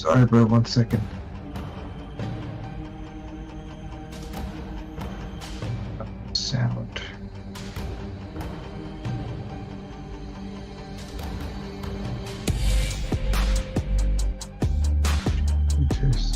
Sorry, bro. 1 second. Sound. Which is.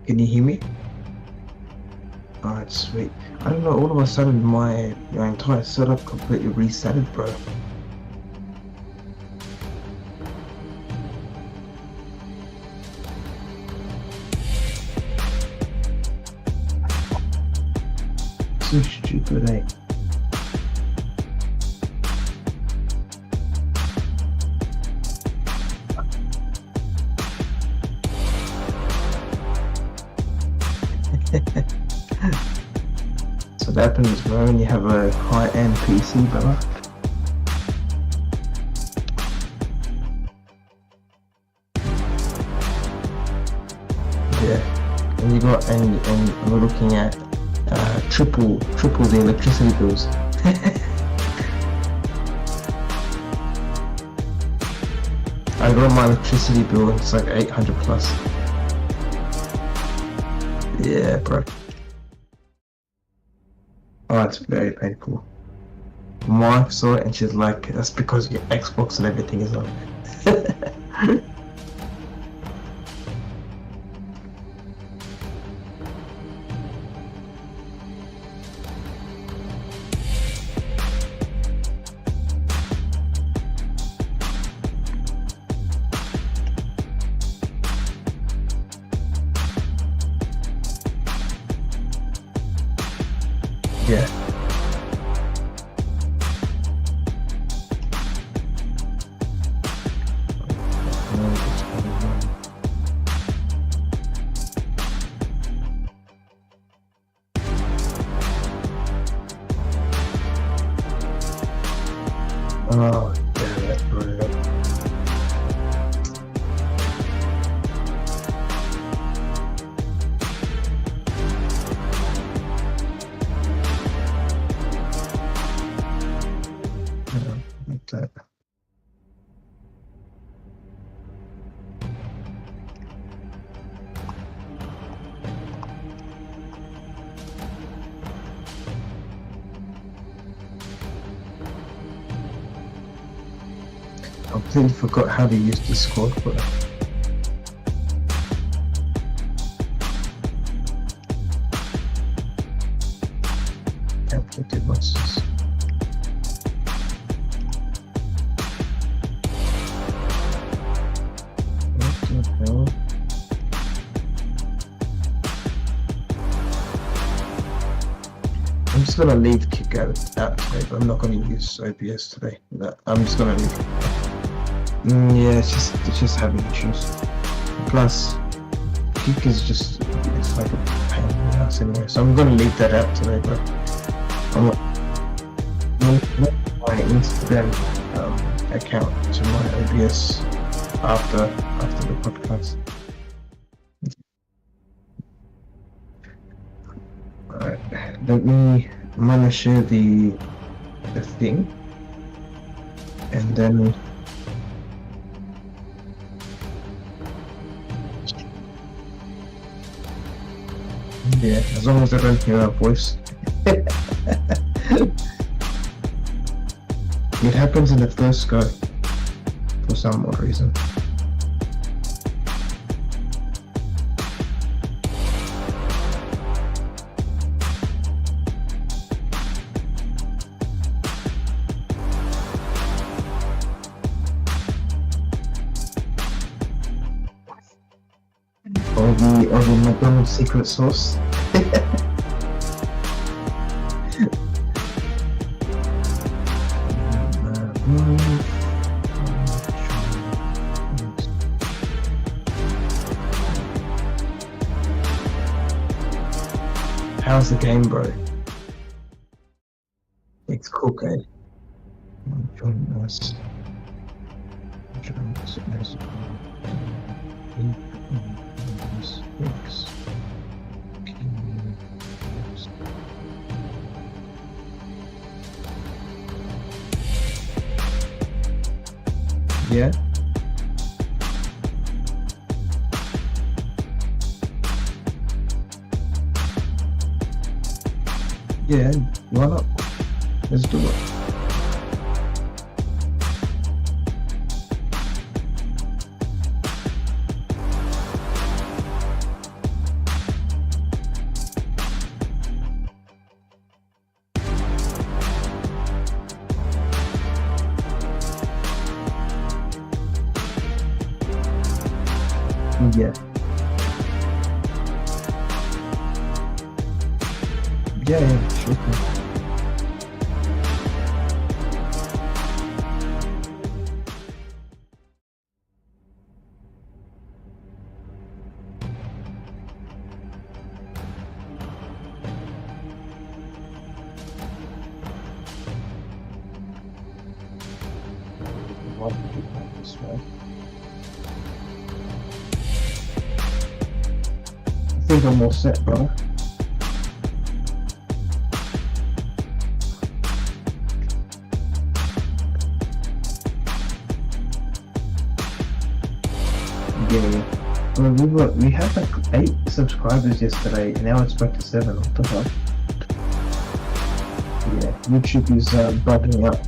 Can you hear me? Alright, sweet. I don't know, all of a sudden my entire setup completely resetted, bro. So stupid, eh? So what happens when you have a high-end PC, brother. Yeah, and you got and we're looking at triple the electricity bills. I got my electricity bill and it's like 800 plus. Yeah, bro. Oh, it's very painful. My wife saw it and she's like, that's because your Xbox and everything is on. Yeah. Oh, damn it, bro. Like that. I completely forgot how to use Discord, but can't do what's this. What the hell? I'm just gonna leave kick out today, but I'm not gonna use OBS today. No, I'm just gonna leave. Yeah, it's just having issues. Plus, kick is just, it's like a pain in the ass anyway. So I'm gonna leave that out today, but I'm not my Instagram account to my OBS after the podcast. Alright, I'm gonna share the thing, and then yeah, as long as I don't hear our voice. It happens in the first go for some odd reason. of a McDonald's secret sauce. How's the game, bro? It's cooking. Join us. Join us as yeah. Yeah, why not? Let's do it. Yeah. Yeah, sure. Why did you do this way? I think I'm all set, bro. Yeah. I mean, we had like 8 subscribers yesterday, and now it's back to 7. What the hell? Yeah, YouTube is bugging up.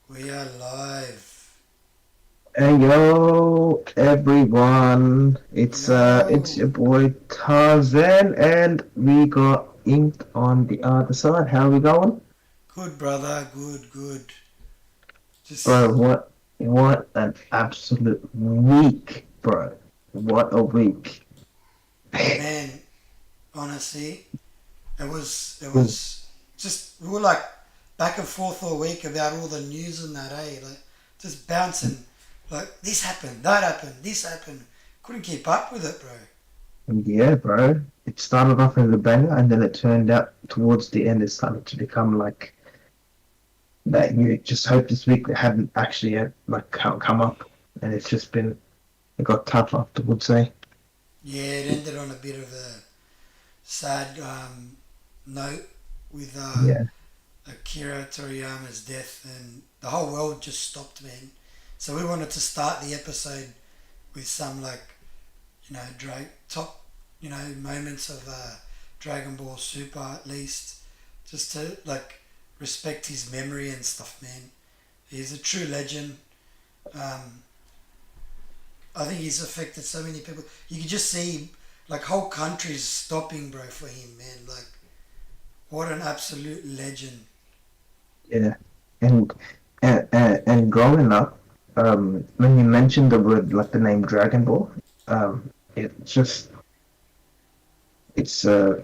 We are live. Hey yo, everyone! It's Yo. your boy Tarzan, and we got Inked on the other side. How we going, Good, brother. Good, good. bro? Just, What an absolute week, bro! What a week! man, honestly, it Cool. was just, we were like back and forth all week about all the news and that, eh? Like, just bouncing. Like, this happened, that happened, this happened. Couldn't keep up with it, bro. Yeah, bro. It started off as a banger, and then it turned out towards the end it started to become like that. You just hope this week it hadn't actually like come up, and it's just been it got tough afterwards. Eh? Yeah, it ended on a bit of a sad note with Yeah. Akira Toriyama's death, and the whole world just stopped, man. So we wanted to start the episode with some like top moments of Dragon Ball Super at least, just to like respect his memory and stuff, man. He's a true legend. Um, I think he's affected so many people. You can just see like whole countries stopping, bro, for him, man. Like what an absolute legend. Yeah, and and growing up, when you mentioned the word like the name Dragon Ball, it just it's uh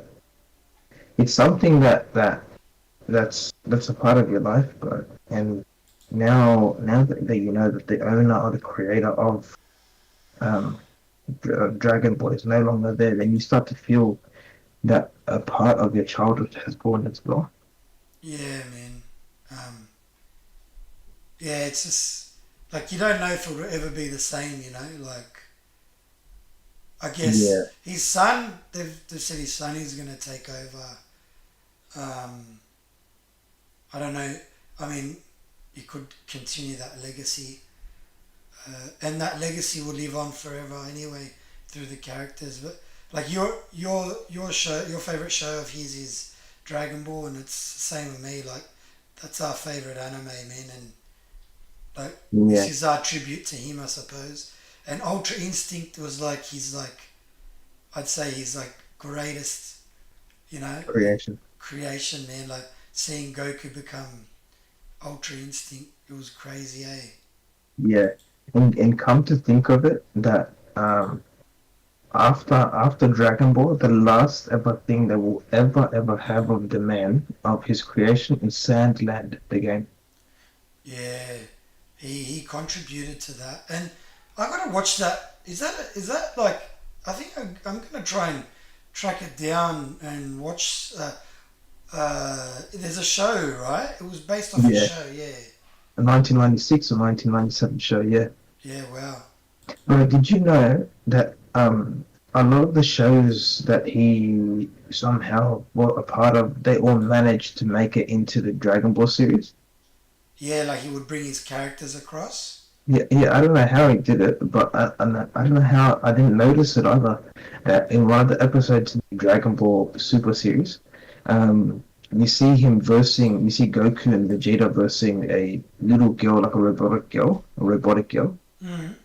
it's something that's a part of your life, bro. And now that you know that the owner or the creator of um Dragon Ball is no longer there, then you start to feel that a part of your childhood has gone as well. Yeah, man. Um, yeah, it's just like you don't know if it'll ever be the same. Like I Yeah, guess his son. They've said his son is gonna take over. Um, I don't know. I mean, he could continue that legacy, and that legacy will live on forever anyway through the characters. But Like your favorite show of his is Dragon Ball, and it's the same with me. Like that's our favorite anime, man, and like this Yeah, is our tribute to him, I suppose. And Ultra Instinct was like his like I'd say his like greatest, you know, creation. creation, man. Like seeing Goku become Ultra Instinct, it was crazy, eh? Yeah, and come to think of it, that after Dragon Ball, the last ever thing that we'll ever have of the man of his creation is Sandland, the game. Yeah, he contributed to that, and I gotta watch that. Is that like? I think I'm gonna try and track it down and watch. There's a show, right? It was based off a Yeah, show. Yeah, a 1996 or 1997 show. Yeah, yeah. Wow. but did you know that a lot of the shows that he somehow were a part of, they all managed to make it into the Dragon Ball series? Yeah, like he would bring his characters across. Yeah, yeah, I don't know how he did it, but I don't know how I didn't notice it either. That in one of the episodes of the Dragon Ball Super series, you see him versing, you see Goku and Vegeta versing a little girl, like a robotic girl. Mm.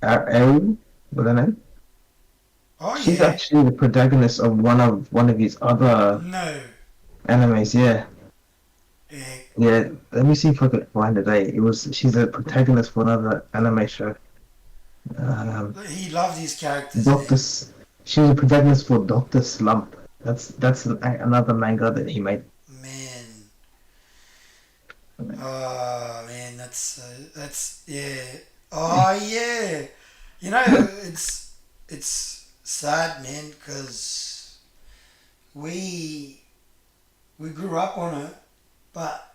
Aru, what's her name? Oh She's yeah. actually the protagonist of one of his other No. animes. Yeah, Yeah. yeah. Let me see if I could find it. She's a protagonist for another anime show. Um, He loved his characters, Doctor, man. she was a protagonist for Doctor Slump. That's another manga that he made. Man. Oh man, that's yeah. Oh yeah. You know, it's sad, man, because we we grew up on it, but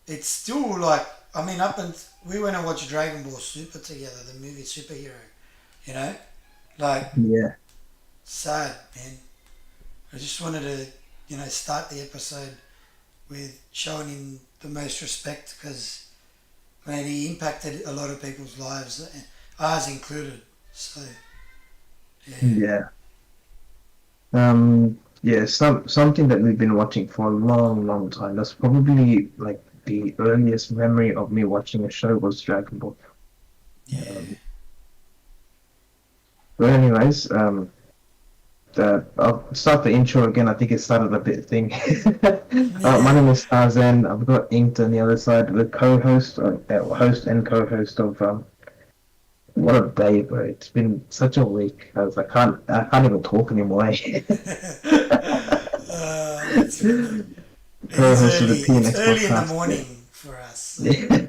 it's still like I mean, up and we went and watched Dragon Ball Super together, the movie superhero. You know, like Yeah, sad, man. I just wanted to, start the episode with showing him the most respect because man, he impacted a lot of people's lives, ours included. So yeah, yeah. Yeah. Something that we've been watching for a long time. That's probably like the earliest memory of me watching a show was Dragon Ball. yeah, Um, but anyways, I'll start the intro again. I think it started a bit thing. My yeah. name is Tarzan. I've got Inked on the other side, the co-host, host and co-host of what a day, bro! It's been such a week. I can't even talk anymore. That's funny. It is Co-host of the early. It's PNX early in the podcast. morning for us, so Yeah.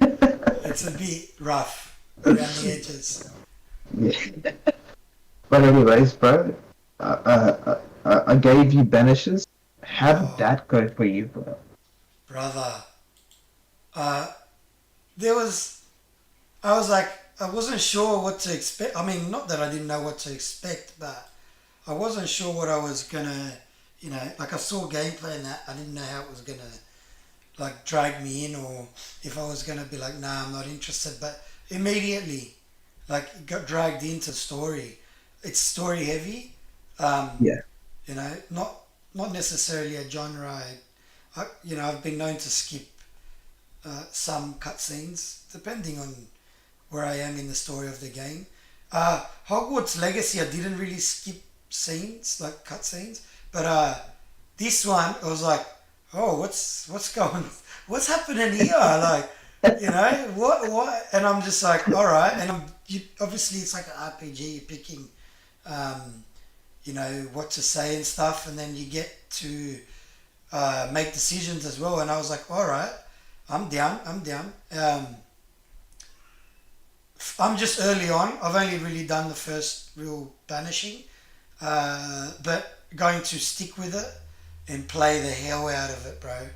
it's a bit rough around the edges. Yeah. But anyways, bro, I gave you banishes. How did Oh, that go for you, bro? brother. Uh, there was. I was like, I wasn't sure what to expect. I mean, not that I didn't know what to expect, but I wasn't sure what I was gonna. Like I saw gameplay and that I didn't know how it was gonna like drag me in or if I was gonna be like, nah, I'm not interested. But immediately, like, got dragged into the story. It's story heavy. Um, Yeah, not necessarily a genre. I've been known to skip some cutscenes depending on where I am in the story of the game. Hogwarts Legacy, I didn't really skip scenes like cutscenes, but this one I was like, oh, what's going, what's happening here? Like, what, and I'm just like, all right, and obviously it's like an RPG, you're picking, um, what to say and stuff, and then you get to make decisions as well. And I was like, all right, I'm down, I'm down. I'm just early on. I've only really done the first real banishing, but going to stick with it and play the hell out of it, bro.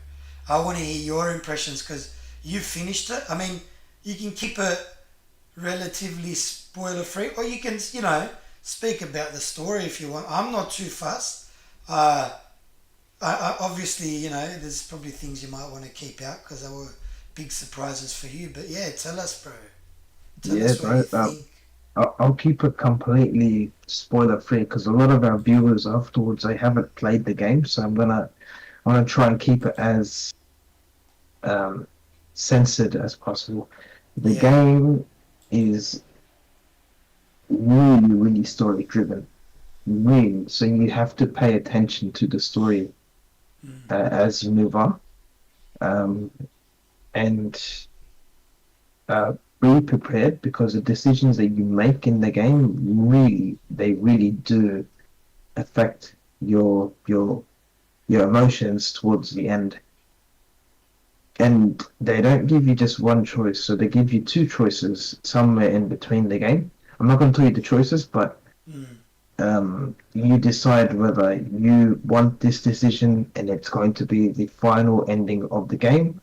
I want to hear your impressions because you finished it. I mean, you can keep it relatively spoiler free, or you can, speak about the story if you want. I'm not too fussed. Uh, obviously, there's probably things you might want to keep out because they were big surprises for you. But yeah, tell us, bro. Tell yeah, us what you bro. think. I'll keep it completely spoiler free because a lot of our viewers afterwards they haven't played the game, so I'm gonna try and keep it as um, censored as possible. The Yeah. game is really, really story driven. Really, so you have to pay attention to the story Mm. as you move on, um, and be prepared because the decisions that you make in the game they really do affect your emotions towards the end. And they don't give you just one choice, so they give you two choices somewhere in between the game. I'm not going to tell you the choices, but Mm. you decide whether you want this decision and it's going to be the final ending of the game,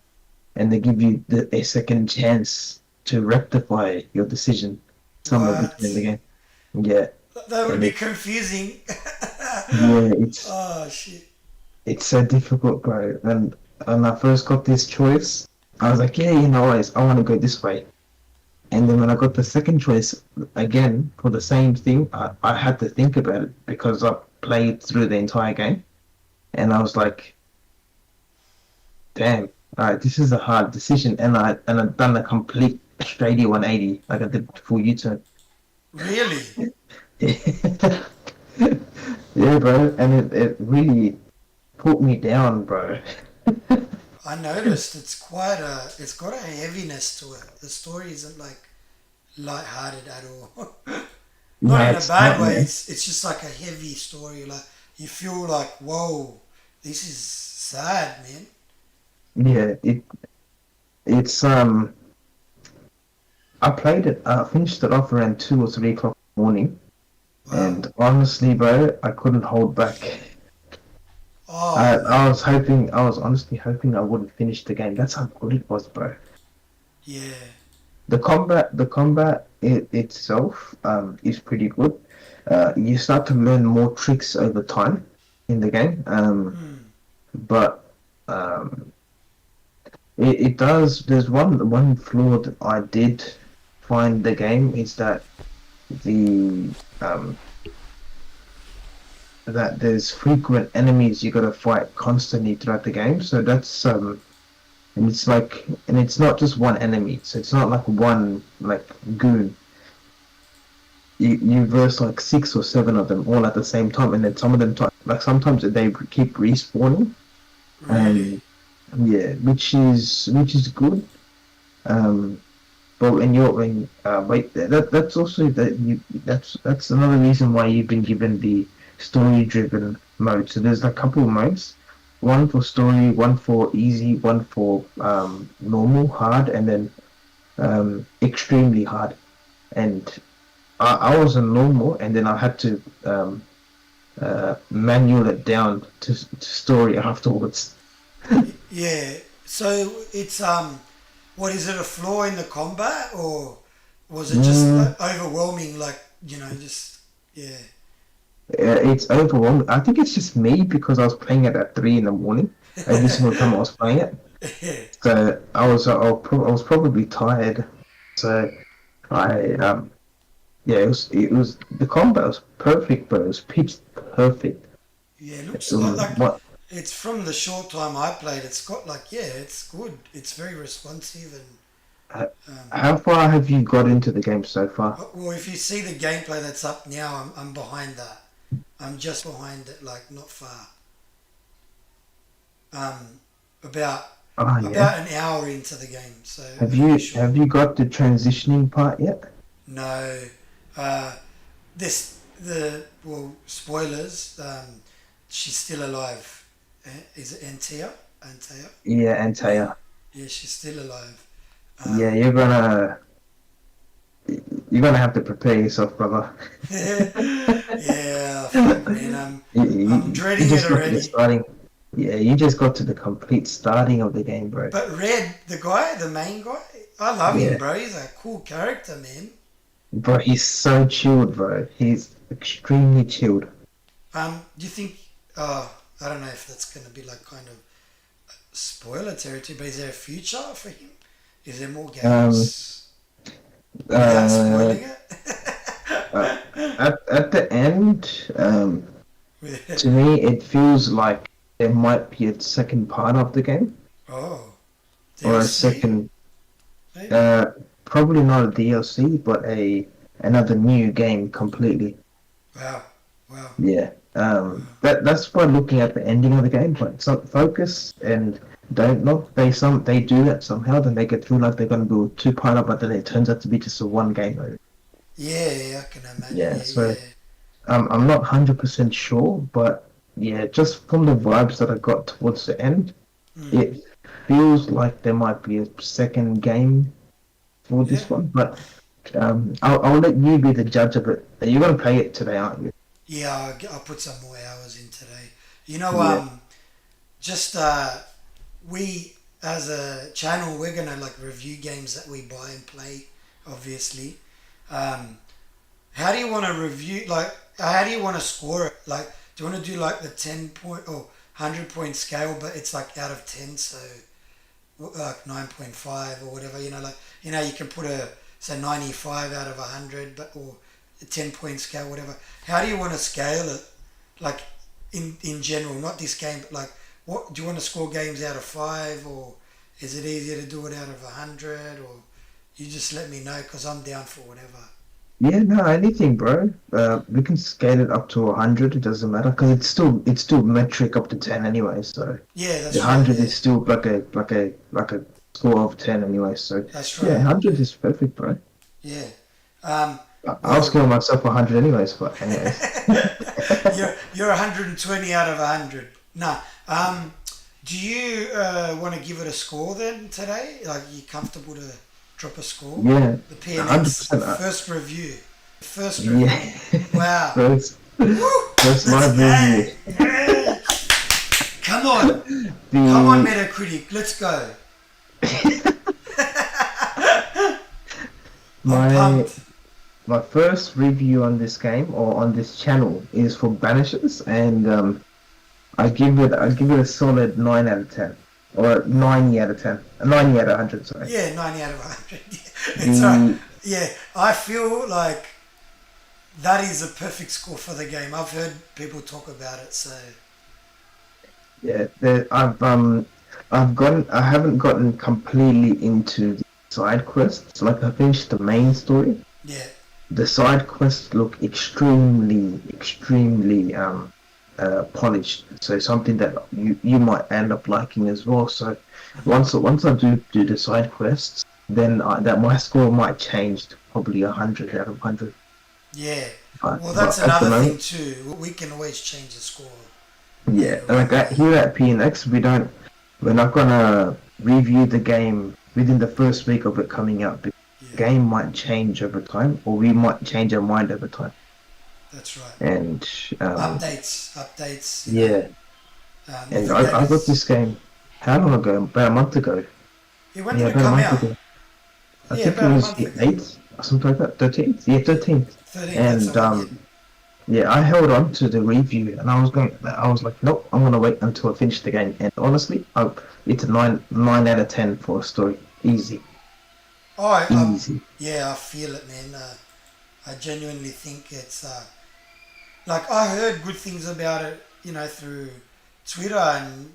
and they give you a second chance to rectify your decision somewhere between the What? game. Yeah, That would and be it confusing. yeah, Oh shit. it's so difficult, bro. And when I first got this choice, I was like, yeah, I want to go this way. And then when I got the second choice again for the same thing, I had to think about it because I played through the entire game, and I was like, damn, all right, this is a hard decision, and I've done a complete straighty 180, like I did full U-turn. Really? Yeah, bro, and it really put me down, bro. I noticed it's got a heaviness to it. The story isn't like light-hearted at all. Not No, in a it's not, bad way. man. It's just like a heavy story. Like you feel like, whoa, this is sad, man. Yeah, it's. I played it. I finished it off around 2 or 3 o'clock in the morning, Wow. and honestly, bro, I couldn't hold back. Oh man. I was honestly hoping I wouldn't finish the game. That's how good it was, bro. Yeah. The combat itself is pretty good. You start to learn more tricks over time in the game, Hmm. but um, it does. There's one flaw that I did find the game is the um, that there's frequent enemies you got to fight constantly throughout the game. So that's and it's like, and it's not just one enemy. So it's not like one like goon. You verse like 6 or 7 of them all at the same time, and then some of them like sometimes they keep respawning. Really? Um, yeah, which is good. Um, but when you're when wait that's also that you that's another reason why you've been given the story driven mode. So there's a couple of modes, one for story, one for easy, one for normal, hard, and then extremely hard. And I was on normal, and then I had to manual it down to story afterwards. Yeah. So it's. What is it? A flaw in the combat, or was it just Mm, overwhelming? Like just yeah. it's overwhelming. I think it's just me because I was playing it at 3 in the morning every single time I was playing it. So I was probably tired. So I yeah, it was the combat was perfect, but it was pitch perfect. Yeah, it looks like What it's from the short time I played. It's got like yeah, it's good. It's very responsive h- and how far have you got into the game so far? well, if you see the gameplay that's up now, I'm behind that. I'm just behind it, like not far. Um, about Oh yeah. about an hour into the game, so Have very you short. have you got the transitioning part yet? No, uh, this the well spoilers. She's still alive. Is it Antea? Antea? Yeah, Yeah, Antaya. yeah, she's still alive. Yeah, Um, you're gonna have to prepare yourself, brother. yeah, fuck, man. I'm You, I'm you dreading it just got to the already. starting. Yeah, you just got to the complete starting of the game, bro. But Red, the guy, the main guy, I love him, Yeah, bro. He's a cool character, man. bro, he's so chilled, bro. He's extremely chilled. Do you think? I don't know if that's gonna be like kind of spoiler territory, but is there a future for him? Is there more Um, games without uh, spoiling it? uh, at the end, to me, it feels like there might be a second part of the game Oh, or a DLC? second, Maybe? uh, probably not a DLC, but another new game completely. Wow. Wow. Yeah. Wow. That's by looking at the ending of the game, but some focus and don't look. They do that somehow. Then they get through like they're gonna do a two-parter, but then it turns out to be just a one game mode. Yeah, I can imagine. Yeah. Yeah, So yeah. I'm not 100% sure, but yeah, just from the vibes that I got towards the end, Mm. it feels like there might be a second game for Yeah. this one. But I'll let you be the judge of it. You're gonna play it today, aren't you? Yeah, I'll put some more hours in today. You know, Yeah. just we as a channel, we're gonna like review games that we buy and play. Obviously, um, how do you want to review? Like, how do you want to score it? Like, do you want to do like the 10 point or 100 point scale, but it's like out of 10, so like 9.5 or whatever? You can put a say 95 out of 100, but or a 10 point scale, whatever. How do you want to scale it? Like in general, not this game, but like what do you want to score games out of 5, or is it easier to do it out of 100, or you just let me know because I'm down for whatever. Yeah, no, anything, bro. We can scale it up to 100. It doesn't matter because it's still metric up to 10 anyway. So Yeah, the that's right. 100 Yeah, is still like a score of 10 anyway. So that's yeah, right. 100 is perfect, bro. Yeah. Um, I'll well, scale myself 100 anyways. But anyways, you're 120 out of 100. No. Do you want to give it a score then today? Like, you comfortable to drop a score? yeah, The hundred PNX percent. first review. First review. Yeah, Wow. first Woo! first Let's live go. review. Yeah. Come on. Come on, The Metacritic. Let's go. I'm my pumped. my first review on this game or on this channel is for Banishers, and I give it a solid 9 out of 10, or 90 out of 10, 90 out of 100. Sorry. Yeah, 90 out of 100. It's alright. The Yeah, I feel like that is a perfect score for the game. I've heard people talk about it, so yeah, I haven't gotten completely into the side quests. Like I finished the main story. yeah. The side quests look extremely polished. So something that you might end up liking as well. So once I do the side quests, then that my score might change to probably 100 out of 100. Yeah. Well, that's But at the another thing moment, too. We can always change the score yeah, later on. like here at PNX, we're not gonna review the game within the first week of it coming out. The Yeah, game might change over time, or we might change our mind over time. that's right. And Updates. yeah, If and a I game got is, this game how long ago? About a month ago. yeah, when Yeah, did it about a come month out? ago. I Yeah, think it about a was month the ago. 8th or something like that. 13th. Yeah, Yeah, 13th. 13th. That's the And one. Yeah. yeah, I held on to the review, and I was like, nope, I'm gonna wait until I finish the game. And honestly, it's a 9 out of 10 for a story. Easy, Oh, easy. yeah, I feel it, man. I genuinely think it's like I heard good things about it, through Twitter and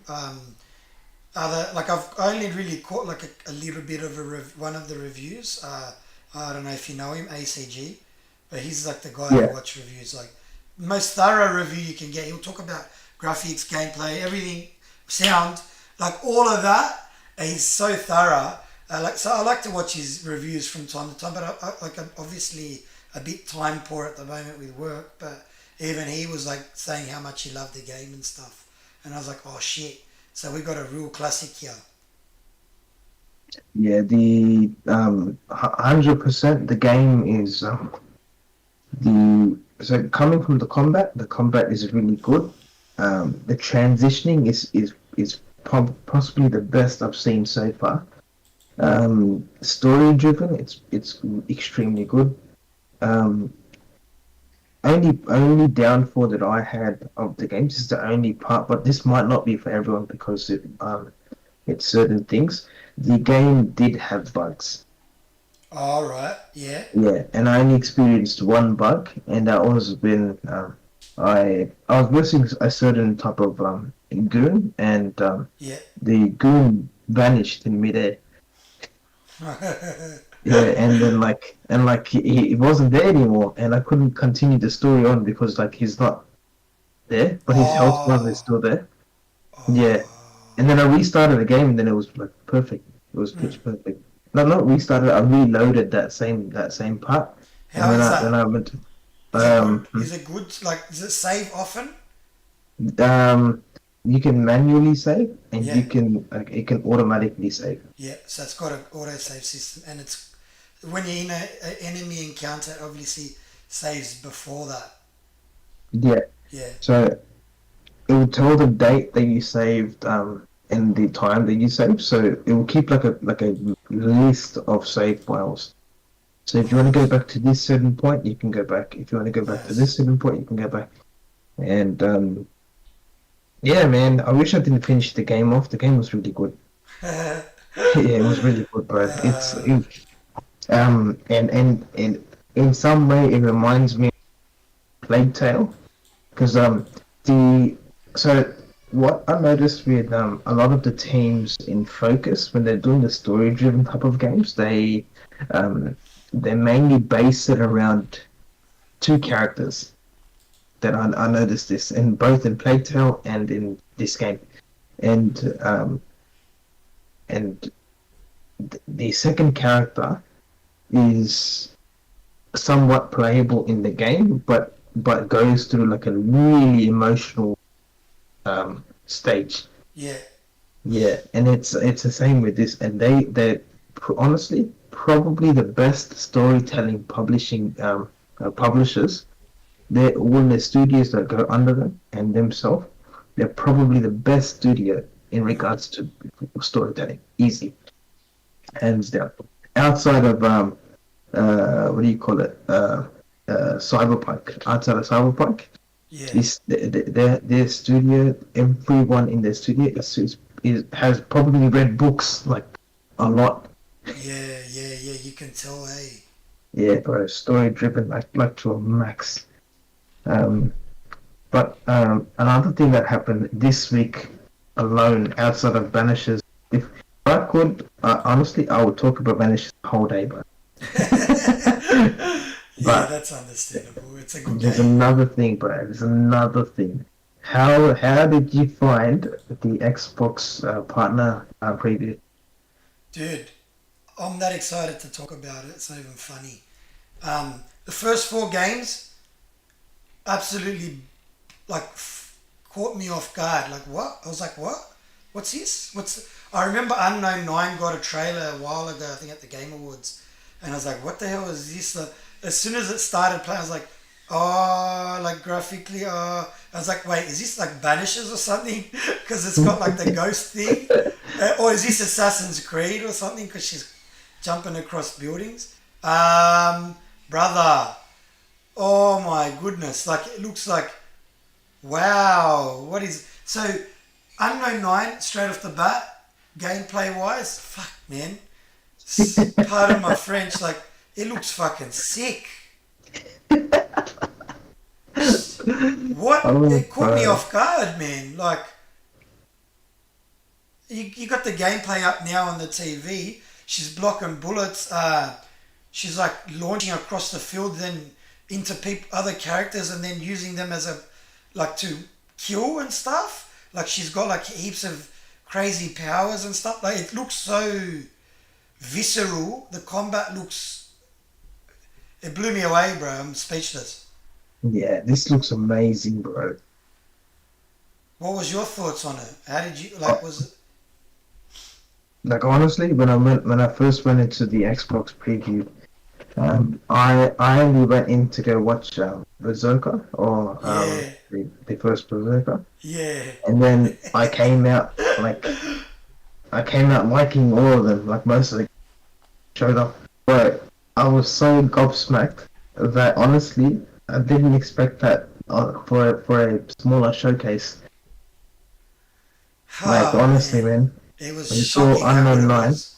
other. Like I've only really caught like a little bit of one of the reviews. I don't know if you know him, ACG, but he's like the guy I Yeah, watch reviews. Like most thorough review you can get. He'll talk about graphics, gameplay, everything, sound, like all of that. And he's so thorough. So I like to watch his reviews from time to time, but I'm obviously a bit time poor at the moment with work. But even he was like saying how much he loved the game and stuff, and I was like, oh shit! So we got a real classic here. yeah. The 100%. The game is the so coming from the combat is really good. The transitioning is possibly the best I've seen so far. Story driven, it's extremely good. Um, only downfall that I had of the game, this is the only part, but this might not be for everyone because it's certain things. The game did have bugs. All right. Yeah. Yeah, and I only experienced one bug, and that was when I was missing a certain type of goon, and Yeah. the goon vanished in midair. Yeah, and then he wasn't there anymore, and I couldn't continue the story on because like he's not there, but his health bar is Oh. still there. Yeah, Oh. and then I restarted the game, and then it was like perfect. It was Mm. pitch perfect. No, not restarted. I reloaded that same part, and How is then that? I went to Is it good? Is it good? Like, does it save often? um you can manually save, and Yeah. you can like it can automatically save. Yeah. So it's got an auto-save system, and it's when you're in a enemy encounter, it obviously saves before that. Yeah, Yeah. so it will tell the date that you saved and the time that you saved. So it will keep like a list of save files. So if you want to go Nice. back to this certain point, you can go back. If you want to go back to this Nice. certain point, you can go back. And yeah, man, I wish I didn't finish the game off. The game was really good. Yeah, it was really good, bro. uh, And in some way it reminds me of Plague Tale because the so what I noticed with a lot of the teams in Focus when they're doing the story driven type of games, um they mainly base it around two characters. That I noticed this in both in Plague Tale and in this game, and and the second character is somewhat playable in the game, but goes through like a really emotional stage. yeah. Yeah, and it's the same with this, and they're honestly probably the best storytelling publishing publishers. They're all the studios that go under them and themselves. They're probably the best studio in regards to storytelling. Easy, hands down. Outside of what do you call it? Cyberpunk. Outside of Cyberpunk, Yeah. this their studio. Everyone in their studio has probably read books like a lot. Yeah. Yeah. Yeah. You can tell. Hey. Yeah, bro, story driven like to a max. Um, but another thing that happened this week alone, outside of Vanishes, if I could, honestly, I would talk about Vanishes the whole day, but Yeah, but that's understandable. It's a good there's game. another thing, bro. There's another thing. How did you find the Xbox partner preview? Dude, I'm that excited to talk about it. It's not even funny. The first four games absolutely like caught me off guard. Like what? I was like, what? What's this? I remember Unknown Nine got a trailer a while ago. I think at the Game Awards, and I was like, what the hell is this? As soon as it started playing, I was like, oh, like graphically, oh. I was like, wait, is this like Banishes or something? Because it's got like the ghost thing, or is this Assassin's Creed or something? Because she's jumping across buildings. Brother, oh my goodness! Like it looks like wow. What is so Unknown Nine straight off the bat, gameplay wise? Fuck man, pardon my French. Like it looks fucking sick. What? Oh, It caught me bro. off guard, man. Like you got the gameplay up now on the TV. She's blocking bullets. She's like launching across the field, then into other characters, and then using them as a like to kill and stuff. Like she's got like heaps of crazy powers and stuff. Like it looks so visceral. The combat looks. It blew me away, bro. I'm speechless. Yeah, this looks amazing, bro. What was your thoughts on it? How did you Uh, like? Was it? like honestly, when I first went into the Xbox preview, I only went in to go watch Berserker or Yeah, the first Berserker, yeah. and then I came out liking all of them. Like most of them showed up, but I was so gobsmacked that honestly I didn't expect that for a smaller showcase. Like Oh honestly, man, man, it was when you saw shocking how good Unknown it Nine, was.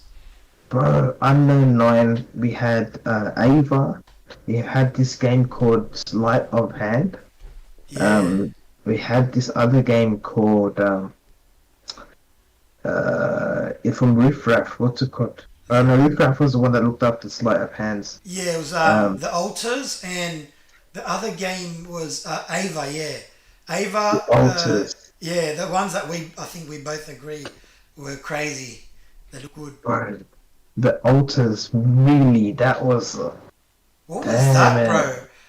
Bro, Unknown Nine. We had Ava. We had this game called Sleight of Hand. Yeah. Um, we had this other game called it's from Riff Raff. What's it called? The, No, Riff Raff was the one that looked after Sleight of Hands. yeah, it was Um, the Altars, and the other game was Ava. Yeah, the Ava. Altars. Yeah, the ones that I think we both agree were crazy. They look good. Bro, the Altars. Really, that was What was damn that, it.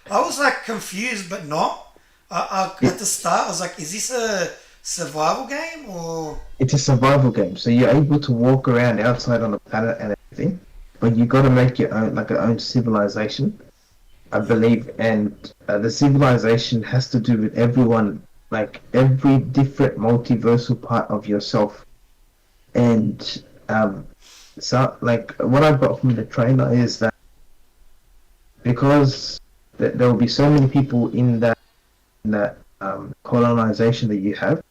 bro? I was like confused, but not. At the It's start, I was like, "Is this a survival game or?" it's a survival game, so you're able to walk around outside on the planet and everything, but you got to make your own, like your own civilization, I believe, and the civilization has to do with everyone, like every different multiversal part of yourself, and so like what I got from the trailer is that because there will be so many people in that colonization that you have,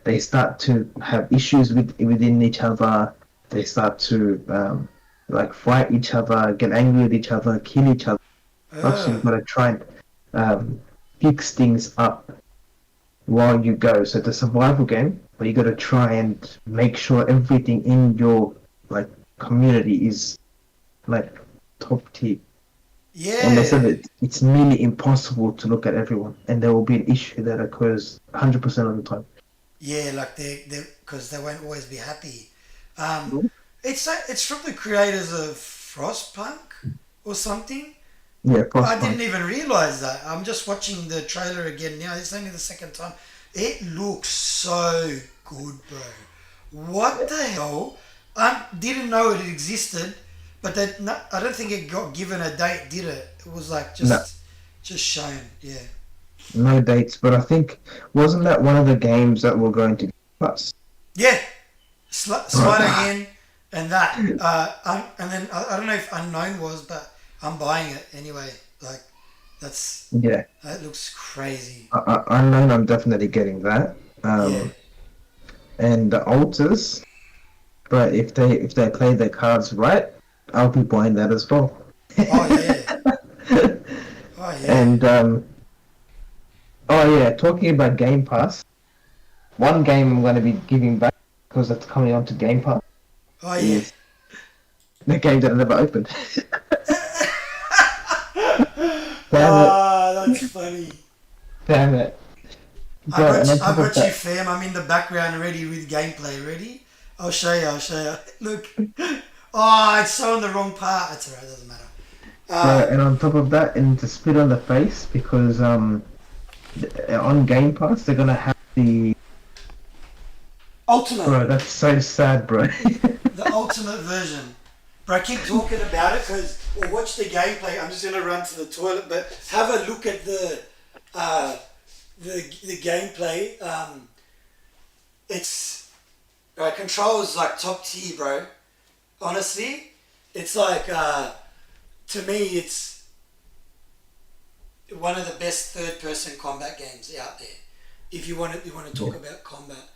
they start to have issues within each other. They start to like fight each other, get angry with each other, kill each other. So Uh, you've got to try and fix things up while you go. So it's a survival game, but you got to try and make sure everything in your like community is like top tier. And they said yeah, that it's nearly impossible to look at everyone, and there will be an issue that occurs 100% of the time. yeah. Like they because they won't always be happy. Um, it's from the creators of Frostpunk or something. Yeah, I didn't Frostpunk. even realize that. I'm just watching the trailer again now. It's only the second time. It looks so good, bro. What the hell? I didn't know it existed, but I don't think it got given a date, did it? It was like No, just shown. Yeah. no dates, but I think wasn't that one of the games that were going to give us? Yeah. Right. Sleight of hand and that. And then I don't know if Unknown was, but I'm buying it anyway. Like, that's Yeah, that looks crazy. Unknown. I'm definitely getting that. Yeah. And the altars, but if they play their cards right, I'll be buying that as well. Oh yeah. Oh yeah. And oh yeah, talking about Game Pass, one game I'm going to be giving back because it's coming onto Game Pass Oh yeah. is the game that I never opened. Damn it! Ah, that's funny. Damn it! Bro, and on I top of got you, that, fam. I'm in the background ready with gameplay. Ready? I'll show you. I'll show you. Look. Oh, it's showing the wrong part. That's alright. Doesn't matter. bro, Uh, and on top of that, and to spit on the face because on Game Pass they're gonna have the Ultimate. bro. That's so sad, bro. The ultimate version. But I keep talking about it because we'll watch the gameplay. I'm just gonna run to the toilet, but have a look at uh, the gameplay. It's controls like top tier, bro. Honestly, it's like to me, it's one of the best third-person combat games out there. If you want to talk about combat,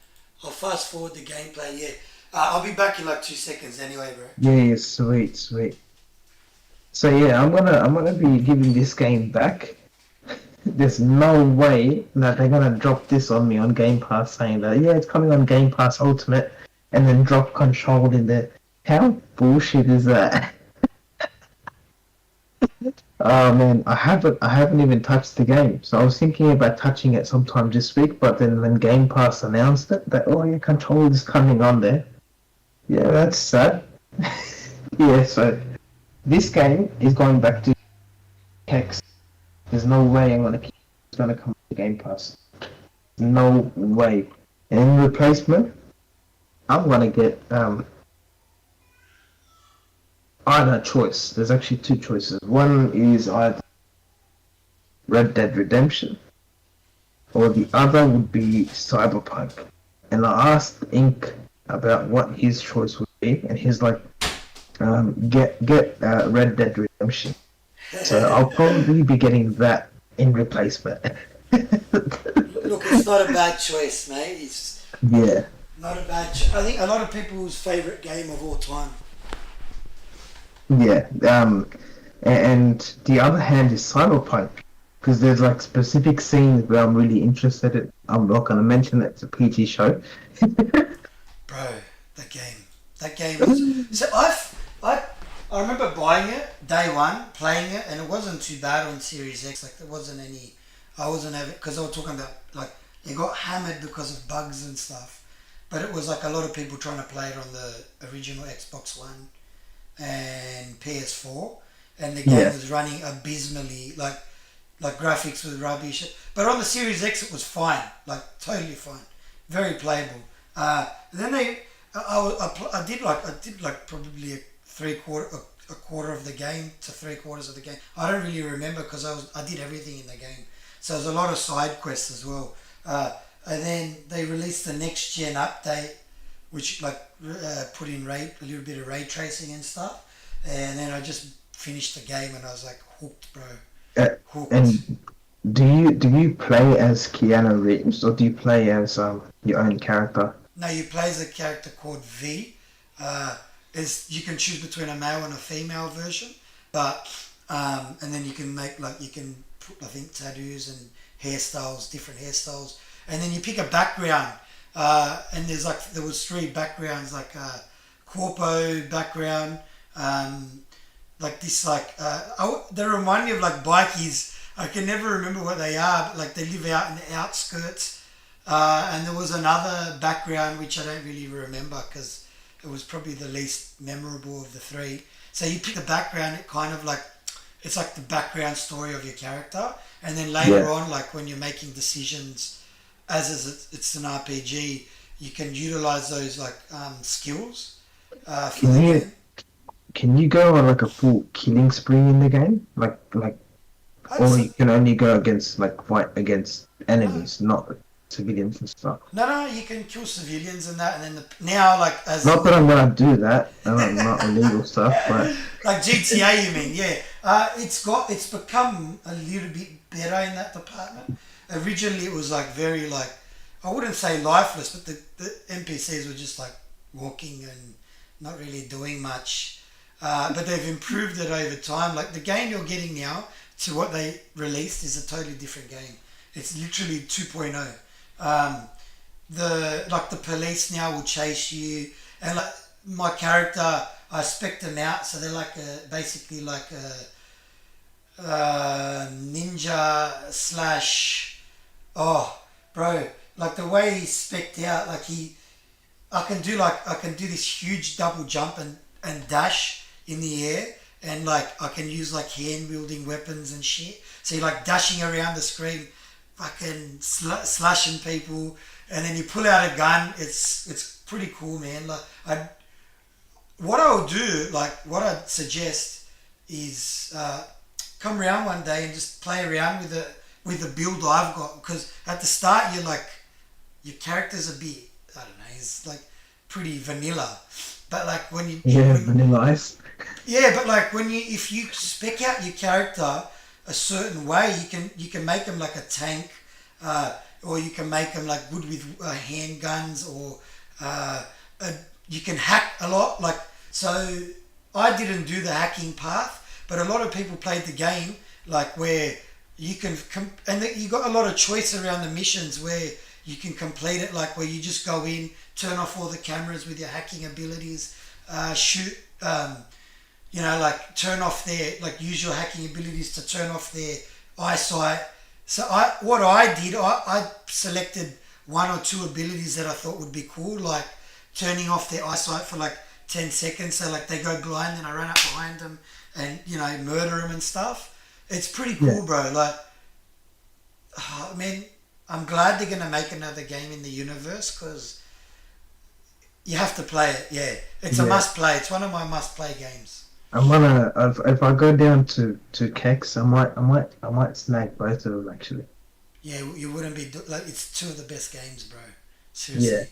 I'll fast forward the gameplay. Yeah, I'll be back in like 2 seconds anyway, bro. Yeah, sweet, sweet. So yeah, I'm gonna be giving this game back. There's no way that they're gonna drop this on me on Game Pass saying that yeah it's coming on Game Pass Ultimate and then drop Control in there. How bullshit is that? Oh man, I haven't even touched the game. So I was thinking about touching it sometime this week, but then when Game Pass announced it that oh yeah Control is coming on there. Yeah, that's sad. Yeah, so this game is going back to PNX. There's no way it's gonna come to Game Pass. No way. And in replacement, I'm gonna get either choice. There's actually two choices. One is either Red Dead Redemption, or the other would be Cyberpunk. And I asked Ink about what his choice would be, and he's like, get Red Dead Redemption. So I'll probably be getting that in replacement. Look, it's not a bad choice, mate. It's Yeah. not a bad. I think a lot of people's favorite game of all time. Yeah. And the other hand is Cyberpunk, because there's like specific scenes where I'm really interested in. I'm not gonna mention it. It's a PG show. Bro, that game was. So I remember buying it day one, playing it, and it wasn't too bad on Series X. Like there wasn't any. I wasn't having because I was talking about like it got hammered because of bugs and stuff. But it was like a lot of people trying to play it on the original Xbox One and PS4, and the game Yeah. was running abysmally. Like graphics was rubbish. But on the Series X, it was fine, like totally fine, very playable. Then I did like probably a quarter of the game to three quarters of the game. I don't really remember because I did everything in the game. So there's a lot of side quests as well. And then they released the next gen update, which like put in a little bit of ray tracing and stuff. And then I just finished the game and I was like hooked, bro. Uh, Hooked. and do you play as Keanu Reeves or do you play as your own character? No, you play as a character called V. Is you can choose between a male and a female version, but and then you can make like you can put I think tattoos and hairstyles, different hairstyles, and then you pick a background. And there was three backgrounds like corpo background, like this they remind me of like bikies. I can never remember what they are, but like they live out in the outskirts. And there was another background which I don't really remember because it was probably the least memorable of the three. So you pick a background, it kind of like it's like the background story of your character, and then later Yeah. on, like when you're making decisions, as is it's an RPG, you can utilize those like skills for Can the you game. can you go on like a full killing spree in the game? Like I'd or say, you can only go against like fight against no, enemies, not civilians and stuff. no, you can kill civilians and that, and then now like Not as that I'm gonna do that, not illegal stuff, but like GTA, you mean? Yeah. It's become a little bit better in that department. Originally, it was like very like I wouldn't say lifeless, but the NPCs were just like walking and not really doing much. But they've improved it over time. Like the game you're getting now to what they released is a totally different game. It's literally 2.0. The police now will chase you, and like my character, I spec them out, so they're like basically like a ninja slash. Oh, bro, like the way he's specced out, like I can do this huge double jump and dash in the air, and like I can use like hand wielding weapons and shit. So you're like dashing around the screen, fucking slashing people, and then you pull out a gun. It's pretty cool, man. Like what I would do, like what I'd suggest is come around one day and just play around with the build I've got, because at the start you're like your character's a bit I don't know, he's like pretty vanilla, but like yeah, Vanilla Ice. yeah, but like when you if you spec out your character a certain way, you can make him like a tank, or you can make him like good with handguns, or a, you can hack a lot. Like so, I didn't do the hacking path, but a lot of people played the game like where you can you got a lot of choice around the missions where you can complete it like where you just go in, turn off all the cameras with your hacking abilities, shoot. Like turn off their like use your hacking abilities to turn off their eyesight. So I selected one or two abilities that I thought would be cool, like turning off their eyesight for like 10 seconds, so like they go blind, then I run up behind them and murder them and stuff. It's pretty Yeah, cool, bro. Like, I mean, I'm glad they're gonna make another game in the universe because you have to play it. Yeah, it's a yeah. must play. It's one of my must play games. I'm gonna if I go down to Kex, I might snag both of them actually. Yeah, you wouldn't be like it's two of the best games, bro. Yeah, Seriously.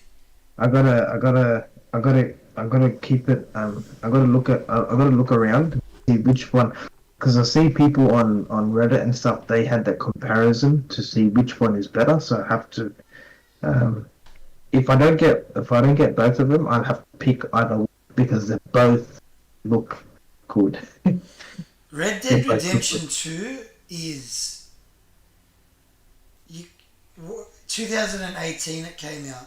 I gotta keep it. I gotta look around, see which one, because I see people on Reddit and stuff. They had that comparison to see which one is better. So I have to. Um, if I don't get both of them, I'll have to pick either one because they both look called. Red Dead If I could. Redemption 2 is you, 2018 it came out.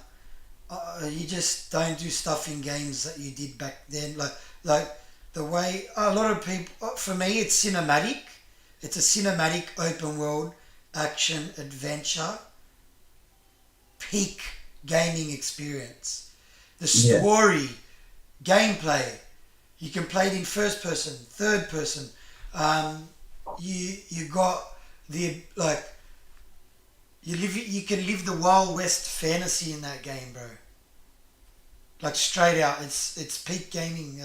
You just don't do stuff in games that you did back then. Like the way a lot of people, for me, it's cinematic. It's a cinematic open world action adventure peak gaming experience. The Yeah, story, gameplay, you can play it in first person, third person. Um, you got the like you can live the Wild West fantasy in that game, bro. Like straight out, it's peak gaming.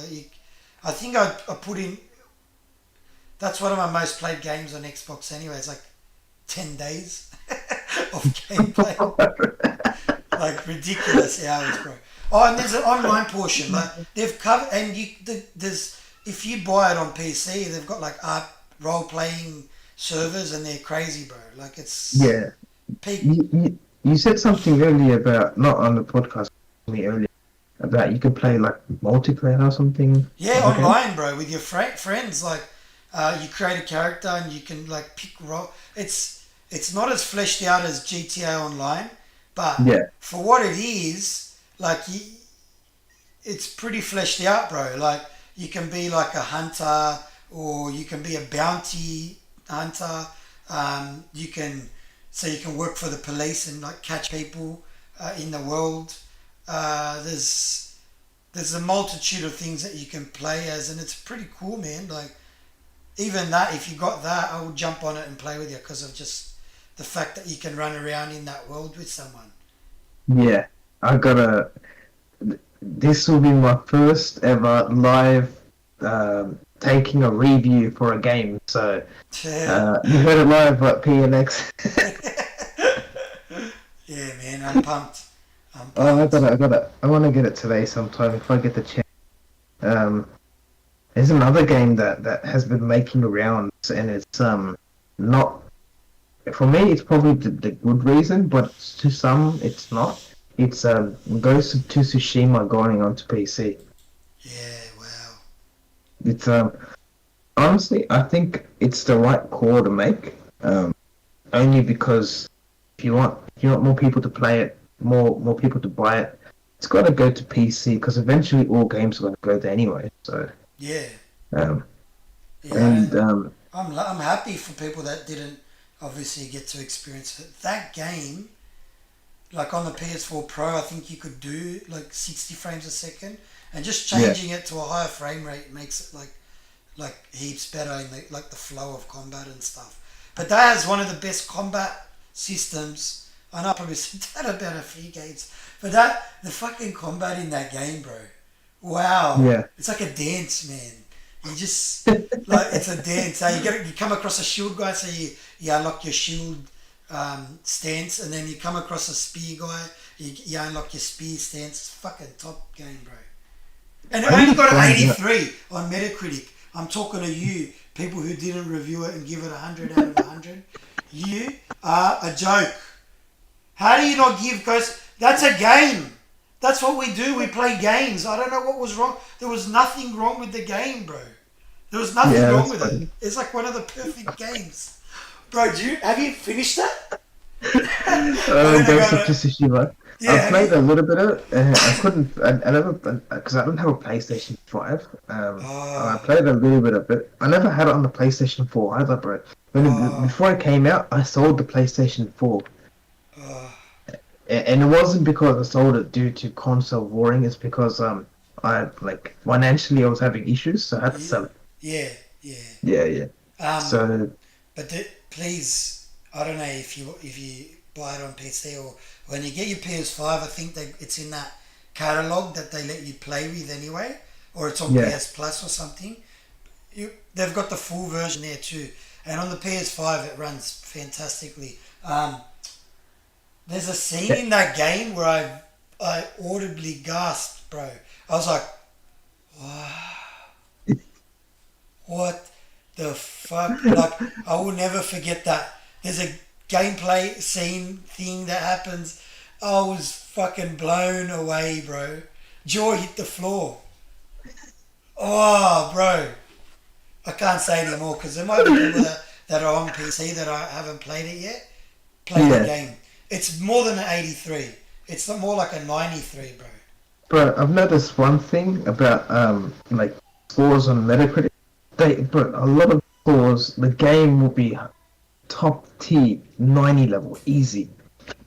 I think I put in that's one of my most played games on Xbox anyway. It's like 10 days of gameplay, like ridiculous hours, bro. Oh, and there's an online portion. Like they've covered, and there's if you buy it on PC, they've got like art role playing servers, and they're crazy, bro. Like it's yeah. peak. You said something earlier about not on the podcast me earlier about you could play like multiplayer or something Yeah, of the game. online, bro, with your friends. Like, you create a character and you can like pick role. It's not as fleshed out as GTA Online, but Yeah, for what it is, like it's pretty fleshed out, bro. Like you can be like a hunter, or you can be a bounty hunter. You can you can work for the police and like catch people in the world. There's a multitude of things that you can play as, and it's pretty cool, man. Like even that, if you got that, I would jump on it and play with you because of just the fact that you can run around in that world with someone. yeah. I gotta. This will be my first ever live taking a review for a game. So Yeah, you heard it live at PNX. yeah, man, I'm pumped. I'm Oh, pumped. I want to get it today sometime if I get the chance. Um, there's another game that has been making rounds, and it's not for me. It's probably the good reason, but to some, it's not. It's Ghost of Tsushima going onto PC. Yeah, wow. It's honestly, I think it's the right call to make. Only because if you want more people to play it, more people to buy it, it's got to go to PC because eventually all games are going to go there anyway. So Yeah, um, yeah. and I'm happy for people that didn't obviously get to experience it. That game, like on the PS4 Pro, I think you could do like 60 frames a second, and just yeah, changing it to a higher frame rate makes it like heaps better in the flow of combat and stuff. But that has one of the best combat systems. I know I probably said that about a few games, but the fucking combat in that game, bro. Wow, yeah, it's like a dance, man. You just like it's a dance. You come across a shield guy, so you unlock your shield stance, and then you come across a spear guy, you unlock your spear stance. It's fucking top game, bro. And it I need only to got an find out. 83 on Metacritic. I'm talking to you, people who didn't review it and give it 100 out of 100. You are a joke. How do you not give Ghost? That's a game. That's what we do. We play games. I don't know what was wrong. There was nothing wrong with the game, bro. There was nothing Yeah, wrong that's with it. funny. It's like one of the perfect games. Bro, have you finished that? I don't know Ghost of about it. Tsushima. I Yeah, have played you? a little bit of it. I couldn't. I never because I don't have a PlayStation 5. I Oh, played a little bit of it. I never had it on the PlayStation 4 either, bro. oh, Before it came out, I sold the PlayStation 4. oh. And it wasn't because I sold it due to console warring. It's because I like financially I was having issues, so I had to Yeah, sell it. yeah, yeah. Yeah, yeah. Um, So But please, I don't know if you buy it on PC or when you get your PS5. I think it's in that catalog that they let you play with anyway, or it's on yeah, PS Plus or something. They've got the full version there too, and on the PS5 it runs fantastically. There's a scene yeah, in that game where I audibly gasped, bro. I was like, wow, what the fuck? Like, I will never forget that. There's a gameplay scene thing that happens. I was fucking blown away, bro. Jaw hit the floor. Oh, bro. I can't say anymore because there might be people that are on PC that I haven't played it yet. Play the Yeah, game. It's more than an 83. It's more like a 93, bro. but I've noticed one thing about like scores on Metacritic. But a lot of scores, the game will be top tier 90 level, easy.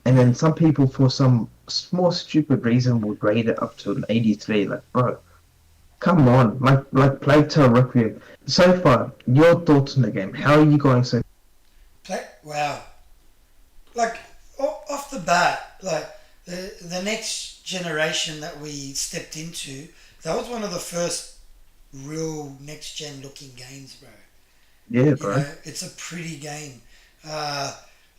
And then some people, for some small stupid reason, will grade it up to an 83. Like, bro, come on, like Plague Tale Requiem. So far, your thoughts on the game? How are you going so? Wow. Like, off the bat, like, the next generation that we stepped into, that was one of the first real next gen looking games, bro. Yeah, You bro. know, it's a pretty game.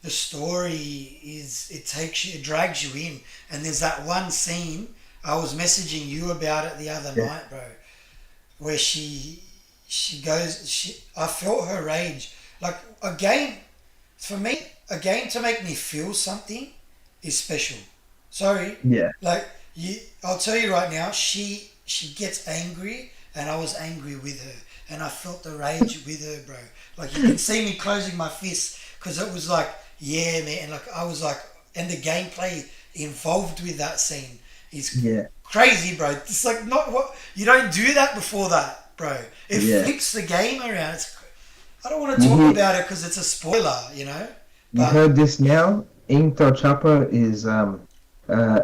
The story it drags you in, and there's that one scene I was messaging you about it the other Yeah, night, bro, where she goes, I felt her rage. Like a game, for me, a game to make me feel something is special. Sorry, yeah, like I'll tell you right now, she gets angry, and I was angry with her, and I felt the rage with her, bro. Like you can see me closing my fists because it was like, yeah, man. And like I was like, and the gameplay involved with that scene is yeah, crazy, bro. It's like not what you don't do that before that, bro. It yeah. flips the game around. I don't want to You talk hear, about it because it's a spoiler, you know. you But heard this now? Intel Chopper is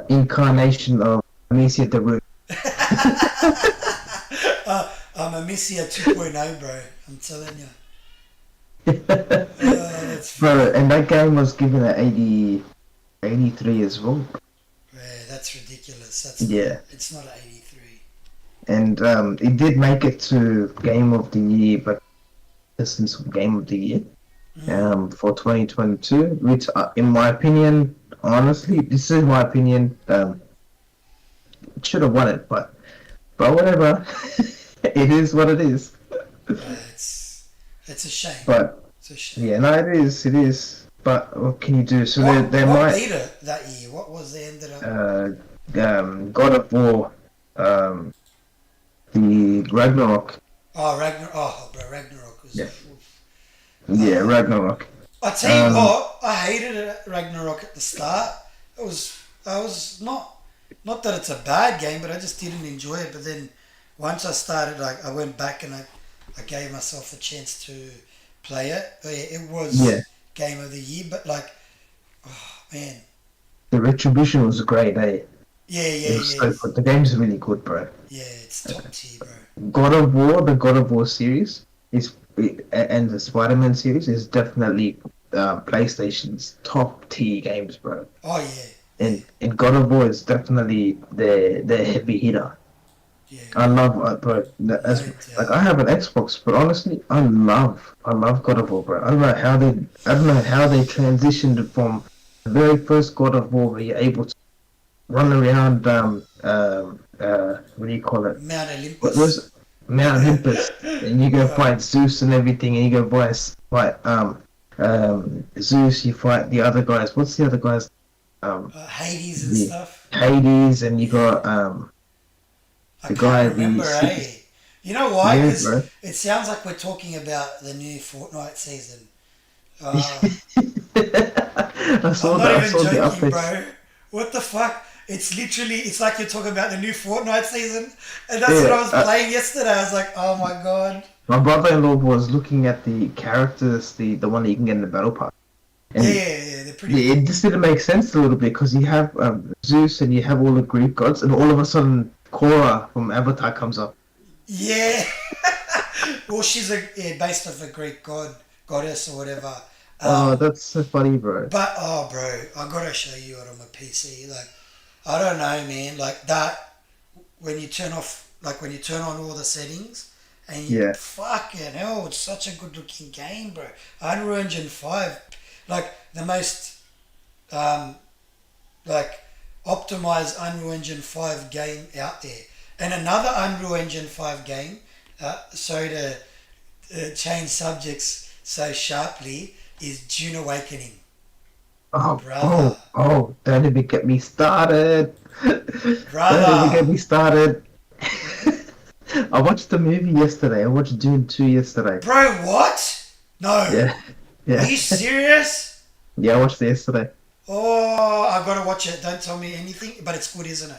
incarnation of Amicia the Root. I'm a Missia 2.0, bro. I'm telling you. That's Bro, funny. and that game was given an 80, 83 as well. Yeah, that's ridiculous. That's not. Yeah, It's not an 83. and it did make it to Game of the Year, but distance of Game of the Year Mm. for 2022, which, in my opinion, honestly, this is my opinion, should have won it, but whatever, it is what it is. Yeah, it's a shame. But It's a yeah, shame. no, it is. But what can you do? So they What might beat it that year? What was they ended up? uh, God of War, um, the Ragnarok. Oh, Ragnar. Oh, bro, Ragnarok was. Yeah, Oof. yeah, Uh, Ragnarok. I tell you Um, what, I hated it at Ragnarok at the start. It was. I was not that it's a bad game, but I just didn't enjoy it. But then once I started, like I went back and I gave myself a chance to play it. It yeah, was game of the year, but like, oh man, the Retribution was great. Eh? yeah, It yeah, was yeah, so good. The game's really good, bro. yeah. It's top tier, bro. God of War, the God of War series is, and the Spider-Man series is definitely PlayStation's top tier games, bro. Oh yeah, yeah, And God of War is definitely the heavy hitter. yeah. I love, bro. No As like doubt. I have an Xbox, but honestly, I love God of War, bro. I don't know how they transitioned from the very first God of War where you're able to run around, what do you call it? Mount What Olympus. was Mount Olympus, and you go uh, fight Zeus and everything, and you go fight Zeus. You fight the other guys. What's the other guys? Um, Hades and the stuff. Hades, and you Yeah. got I the can't guy, the remember, super. eh? You know why? Yeah, Because bro. it sounds like we're talking about the new Fortnite season. Uh, I I'm saw not that. I even saw the joking, updates. bro. What the fuck? It's like you're talking about the new Fortnite season, and that's what Yeah, I was playing yesterday. I was like, oh my god. my brother-in-law was looking at the characters, the one that you can get in the battle pass, Yeah, and yeah, yeah. They're pretty it cool. just didn't make sense a little bit because you have Zeus and you have all the Greek gods, and all of a sudden Korra from Avatar comes up. Yeah. Well, she's based off a Greek goddess or whatever. Oh, Um, that's so funny, bro. but oh, bro, I gotta show you it on my PC. Like, I don't know, man. Like that when you turn off, like when you turn on all the settings, and Yeah. fucking hell, it's such a good looking game, bro. Unreal Engine 5, like the most um, like optimized Unreal Engine 5 game out there. And another Unreal Engine 5 game, sorry to change subjects so sharply, is Dune Awakening. Oh, Brother, don't even get me started. Don't even get brother, me started. I watched the movie yesterday. I watched Dune 2 yesterday. Bro, what? No. Yeah, Are yeah, you serious? yeah. I watched it yesterday. Oh, I gotta watch it. Don't tell me anything, but it's good, isn't it?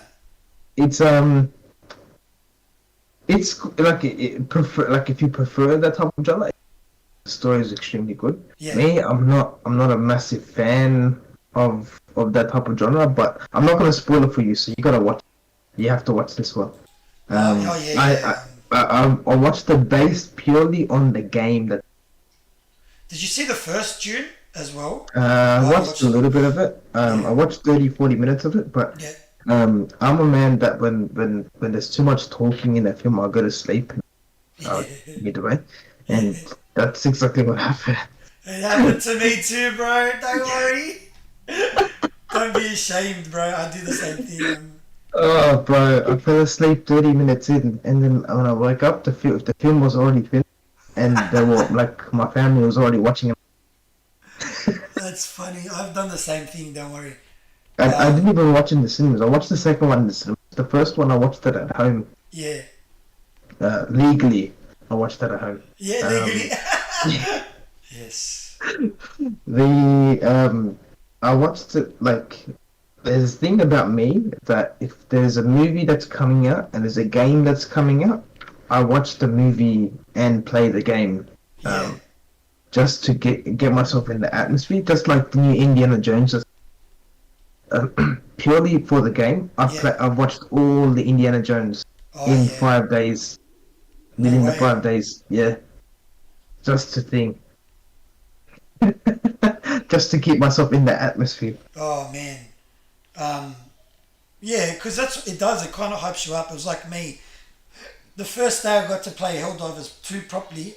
It's like prefer like if you prefer that type of genre, the story is extremely good. Yeah. Me, I'm not a massive fan of that type of genre, but I'm not gonna spoil it for you. So you gotta watch. You have to watch this one. Oh yeah, yeah. I watched it based purely on the game that Did you see the first Dune as well? I I only watched a watched it. little bit of it. Yeah, I watched 30, 40 minutes of it, but yeah. I'm a man that when there's too much talking in a film, I go to sleep. Yeah. Midway, and that's exactly what happened. It happened to me too, bro. Don't worry. Don't be ashamed, bro. I do the same thing. Oh, bro, I fell asleep 30 minutes in, and then when I woke up, the film was already finished, and they were like my family was already watching it. That's funny. I've done the same thing. Don't worry. I Um, didn't even watch in the cinemas. I watched the second one in the cinemas. The first one I watched it at home, yeah, legally. I watched it at home. yeah, Um, legally. Yes. the I watched it like there's a thing about me that if there's a movie that's coming out and there's a game that's coming out, I watch the movie and play the game, Yeah, um, just to get myself in the atmosphere. Just like the new Indiana Jones, purely for the game. yeah. I've watched all the Indiana Jones Oh in yeah. 5 days, No within the way. 5 days. Yeah, just to think, just to keep myself in the atmosphere. Oh man. Um, yeah, because that's what it does. It kind of hypes you up. It was like me. The first day I got to play Helldivers 2 properly,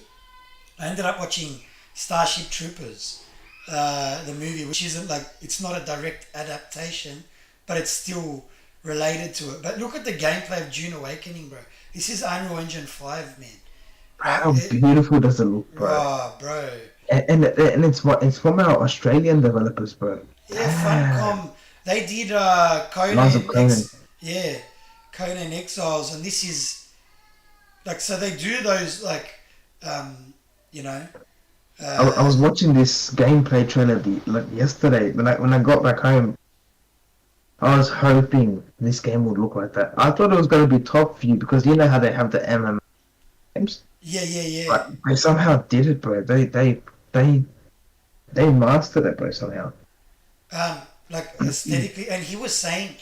I ended up watching Starship Troopers, the movie, which isn't like, it's not a direct adaptation, but it's still related to it. But look at the gameplay of Dune Awakening, bro. This is Unreal Engine 5, man. Like, How beautiful does it look, bro? bro. And it's from our Australian developers, bro. Yeah, Ah, Funcom, they did Lines of Conan Conan. yeah, Conan Exiles, and this is like, so they do those like, um, you know, I uh, was watching this gameplay trailer like yesterday when I got back home. I was hoping this game would look like that. I thought it was going to be top view because you know how they have the MM games, yeah, yeah, yeah. but they somehow did it, bro. They they mastered it, bro. Somehow. Like aesthetically, and he was saying,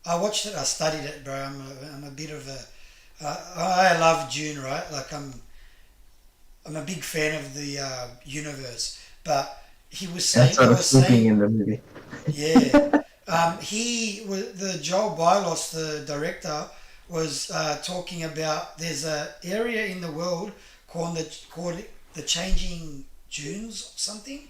I watched it, I studied it, bro. I'm a bit of a, I love Dune, right? Like I'm a big fan of the universe, but he was That's saying, sort they of were sleeping saying, in the movie. yeah. He was the Joel Bylos, the director, was talking about there's a area in the world called the Changing Dunes or something,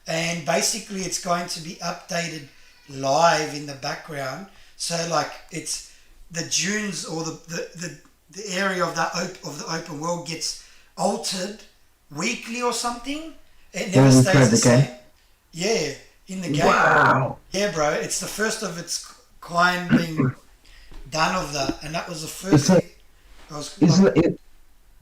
and basically it's going to be updated live in the background. So like it's the dunes or the area of of the open world gets altered weekly or something. It never When we stays played the the game. same. Yeah, in the game. Wow. Yeah, bro. It's the first of its kind being done of that, and that was the It's first like thing. I was like, isn't it?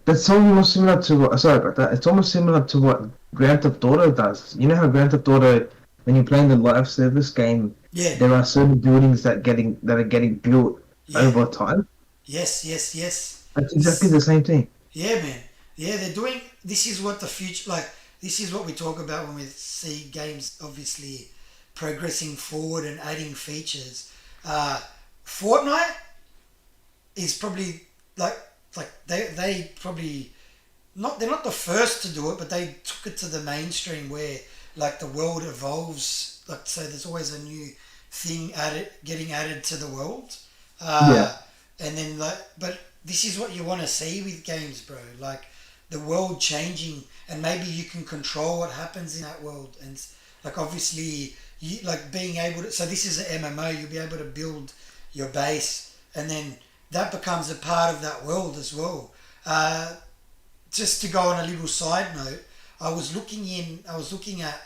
That's almost similar to what. Sorry about that. It's almost similar to what Grand Theft Auto does. You know how Grand Theft Auto, when you're playing the live service game, yeah, there are certain buildings that are getting built yeah, over time. yes, yes, yes. That's exactly This, the same thing. yeah, man. Yeah, they're doing. This is what the future like. This is what we talk about when we see games obviously progressing forward and adding features. Uh, Fortnite is probably like they probably not, they're not the first to do it, but they took it to the mainstream where like the world evolves. Like, so there's always a new thing added, getting added to the world, Yeah. and then like, but this is what you want to see with games, bro. Like the world changing, and maybe you can control what happens in that world, and like obviously you like being able to. So this is an MMO. You'll be able to build your base, and then that becomes a part of that world as well. Just to go on a little side note, I was looking at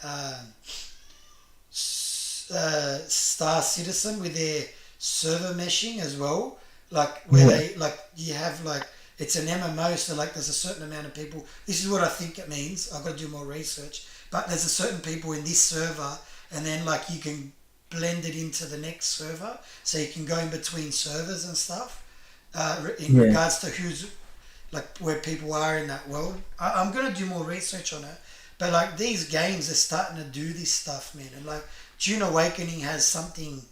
Star Citizen with their server meshing as well, like where Yeah. they like you have like it's an MMO, so like there's a certain amount of people. This is what I think it means. I've got to do more research. But there's a certain people in this server, and then like you can blend it into the next server, so you can go in between servers and stuff. In Yeah. regards to who's like where people are in that world, I'm gonna do more research on it. But like these games are starting to do this stuff, man. And like Dune Awakening has something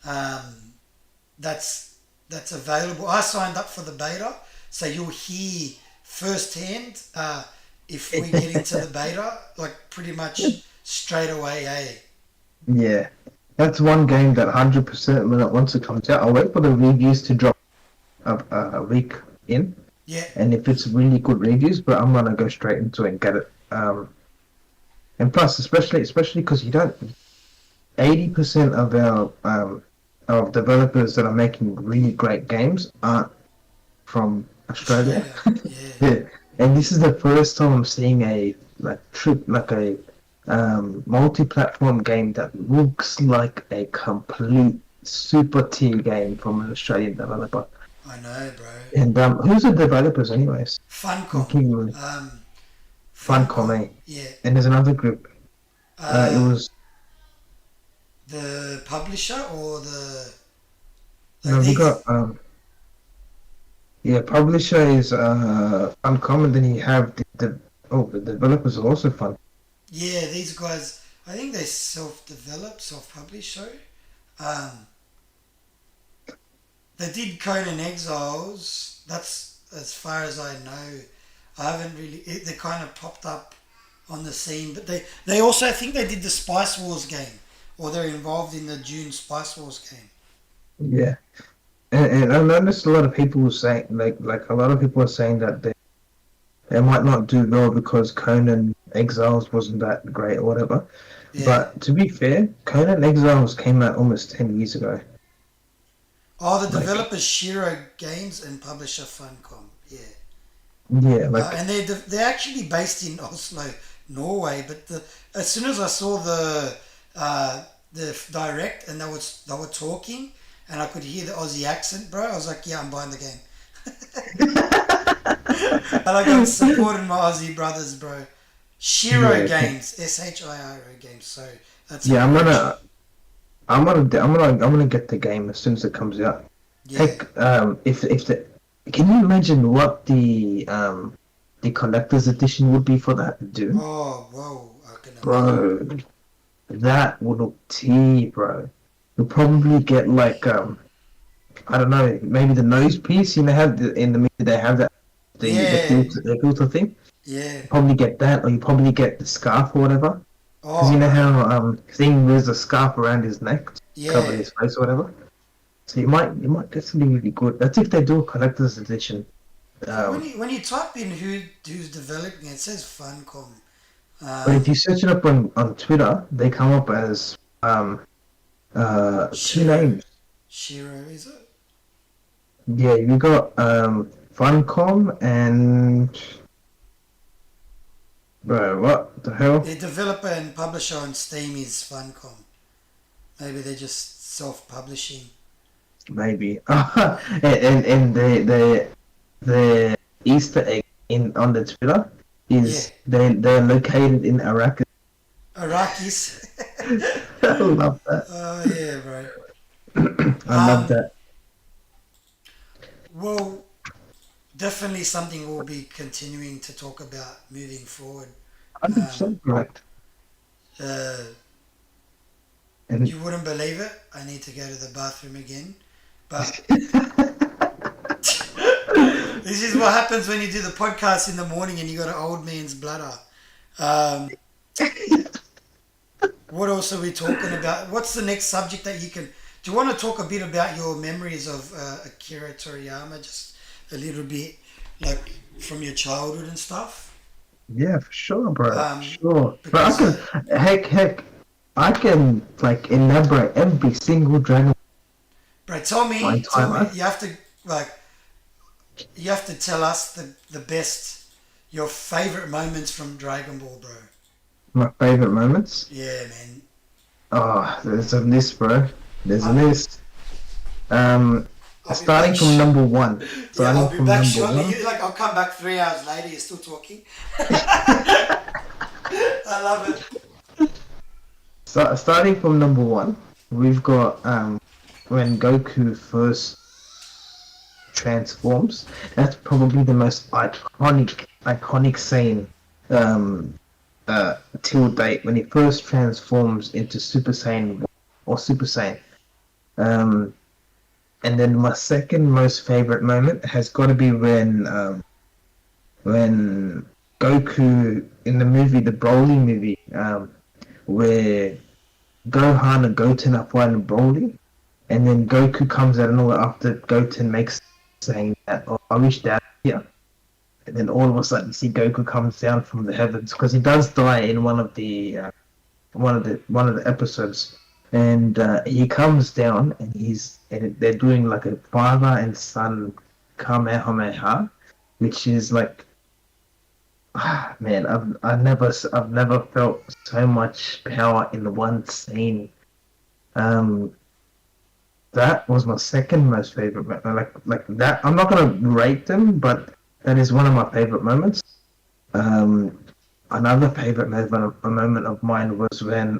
um, that's available. I signed up for the beta, so you'll hear firsthand if we get into the beta, like pretty much straight away. Eh? Yeah. That's one game that 100% when it once it comes out, I'll wait for the reviews to drop a week in, Yeah, and if it's really good reviews, but I'm gonna go straight into it and get it. And plus, especially because you don't 80% of our of developers that are making really great games aren't from Australia. Australia. Yeah. Yeah. And this is the first time I'm seeing a multi-platform game that looks like a complete super tier game from an Australian developer. I know, bro. And who's the developers, anyways? Funcom. Thinking Funcom, eh? Yeah. And there's another group. It Uh, was the publisher or the like no, we got these. yeah, publisher is Funcom, and then you have the developers are also fun. Yeah, these guys. I think they self-develop, self-publish. Sorry. Um, they did Conan Exiles. That's as far as I know. I haven't really. They kind of popped up on the scene, but they also I think they did the Spice Wars game, or they're involved in the Dune Spice Wars game. Yeah, and I noticed a lot of people saying like a lot of people are saying that they might not do well because Conan Exiles wasn't that great or whatever. Yeah. But to be fair, Conan Exiles came out almost 10 years ago. Oh, the Like, developers Shiro Games and publisher Funcom. Yeah. yeah, like, And they're actually based in Oslo, Norway. But as soon as I saw the direct and they were talking and I could hear the Aussie accent, bro, I was like, yeah, I'm buying the game. And I got supporting my Aussie brothers, bro. Shiro yeah, Games, Shiro Games. So that's a yeah, correction. I'm gonna get the game as soon as it comes out. Yeah. Heck, if the, can you imagine what the collector's edition would be for that, dude? Oh, whoa, I can imagine. Bro, that would look tea, bro. You'll probably get like I don't know, maybe the nose piece. You know how in the movie they have that Yeah, the filter thing. yeah. You probably get that, or you probably get the scarf or whatever. Because you Oh, know bro. how Thing wears a scarf around his neck to cover Yeah. his face or whatever. So you might get something really good. That's if they do a collector's edition. So Um, when you type in who's developing it, it says Funcom. but if Um, you search it up on Twitter, they come up as two Shiro. names. Shiro, is it? Yeah, you got Funcom and bro, what the hell? The developer and publisher on Steam is Funcom. Maybe they're just self-publishing. Maybe. And the Easter egg in on the Twitter Yeah. is they're located in Iraq. Iraqis. I love that. Oh yeah, bro. I love Um, that. well, definitely something we'll be continuing to talk about moving forward. Um, 100% correct. uh, And you wouldn't believe it. I need to go to the bathroom again. But this is what happens when you do the podcast in the morning and you got an old man's bladder. Um, what else are we talking about? What's the next subject that you can? Do you want to talk a bit about your memories of Akira Toriyama? Just a little bit, like from your childhood and stuff. yeah, for sure, bro. For Um, sure. But I because can heck, I can like elaborate every single Dragon bro, my tell entire me, life. you have to like, you have to tell us the best, your favorite moments from Dragon Ball, bro. My favorite moments. Yeah, man. Oh, there's a list, bro. There's a I, list. Um, I'll be starting back. from number one. Yeah, Starting I'll be from back number shortly. one. I'll come back 3 hours later. You're still talking. I love it. So, starting from number one, we've got when Goku first transforms. That's probably the most iconic scene um, till date when he first transforms into Super Saiyan or Super Saiyan. Um, and then my second most favorite moment has got to be when Goku in the movie, the Broly movie, where Gohan and Goten are fighting Broly, and then Goku comes out and all after Goten makes saying that, "Oh, I wish Dad was here." And then all of a sudden, you see Goku comes down from the heavens because he does die in one of the episodes, and he comes down and they're doing like a father and son Kamehameha, which is like, man, I've never felt so much power in one scene. Um, that was my second most favorite. Like that. I'm not gonna rate them, but that is one of my favorite moments. Um, Another favorite moment of mine was when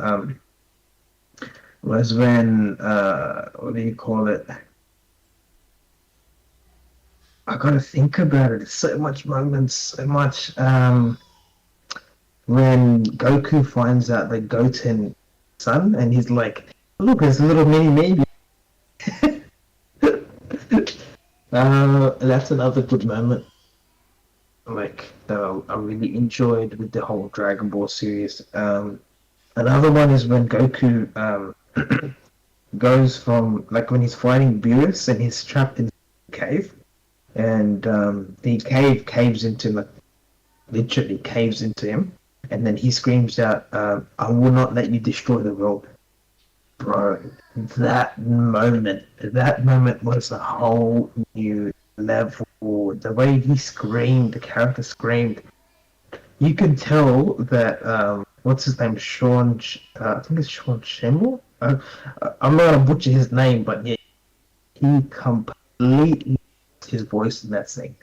what do you call it? I gotta think about it. So much moments, so much. When Goku finds out that Goten son, and he's like, "Look, there's a little mini me." That's another good moment. Like that I really enjoyed with the whole Dragon Ball series. Another one is when Goku goes from like when he's fighting Beerus and he's trapped in a cave, and the cave caves into like literally caves into him, and then he screams out, "I will not let you destroy the world." Bro, that moment was a whole new level. The way he screamed, the character screamed. You could tell that what's his name, I think it's Sean Schemmel. I'm not gonna butcher his name, but yeah, he completely lost his voice in that scene.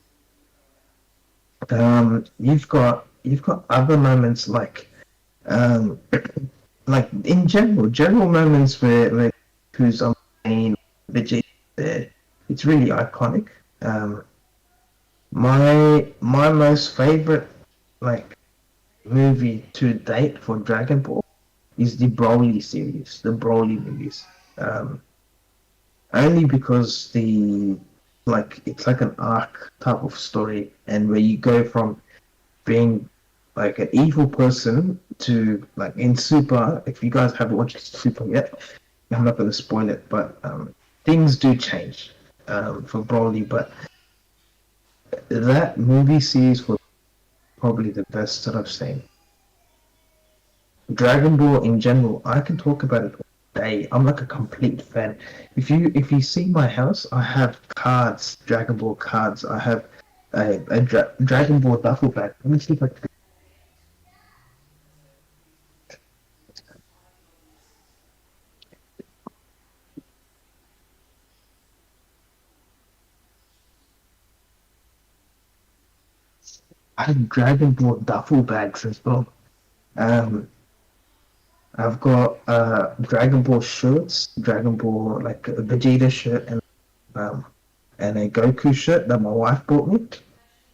You've got other moments um, like in general moments where who's on scene, Vegeta there. It's really iconic. Um, my most favorite like movie to date for Dragon Ball is the Broly series, the Broly movies. Um, Only because it's like an arc type of story, and where you go from being like an evil person to like in Super. If you guys haven't watched Super yet, I'm not going to spoil it, but things do change for Broly. But that movie series was probably the best that I've seen. Dragon Ball in general, I can talk about it all day. I'm like a complete fan. If you see my house, I have cards, Dragon Ball cards. I have a Dragon Ball duffel bag. Let me see if I can. I have Dragon Ball duffel bags as well. Um, I've got Dragon Ball shirts, Dragon Ball like a Vegeta shirt um, and a Goku shirt that my wife bought me.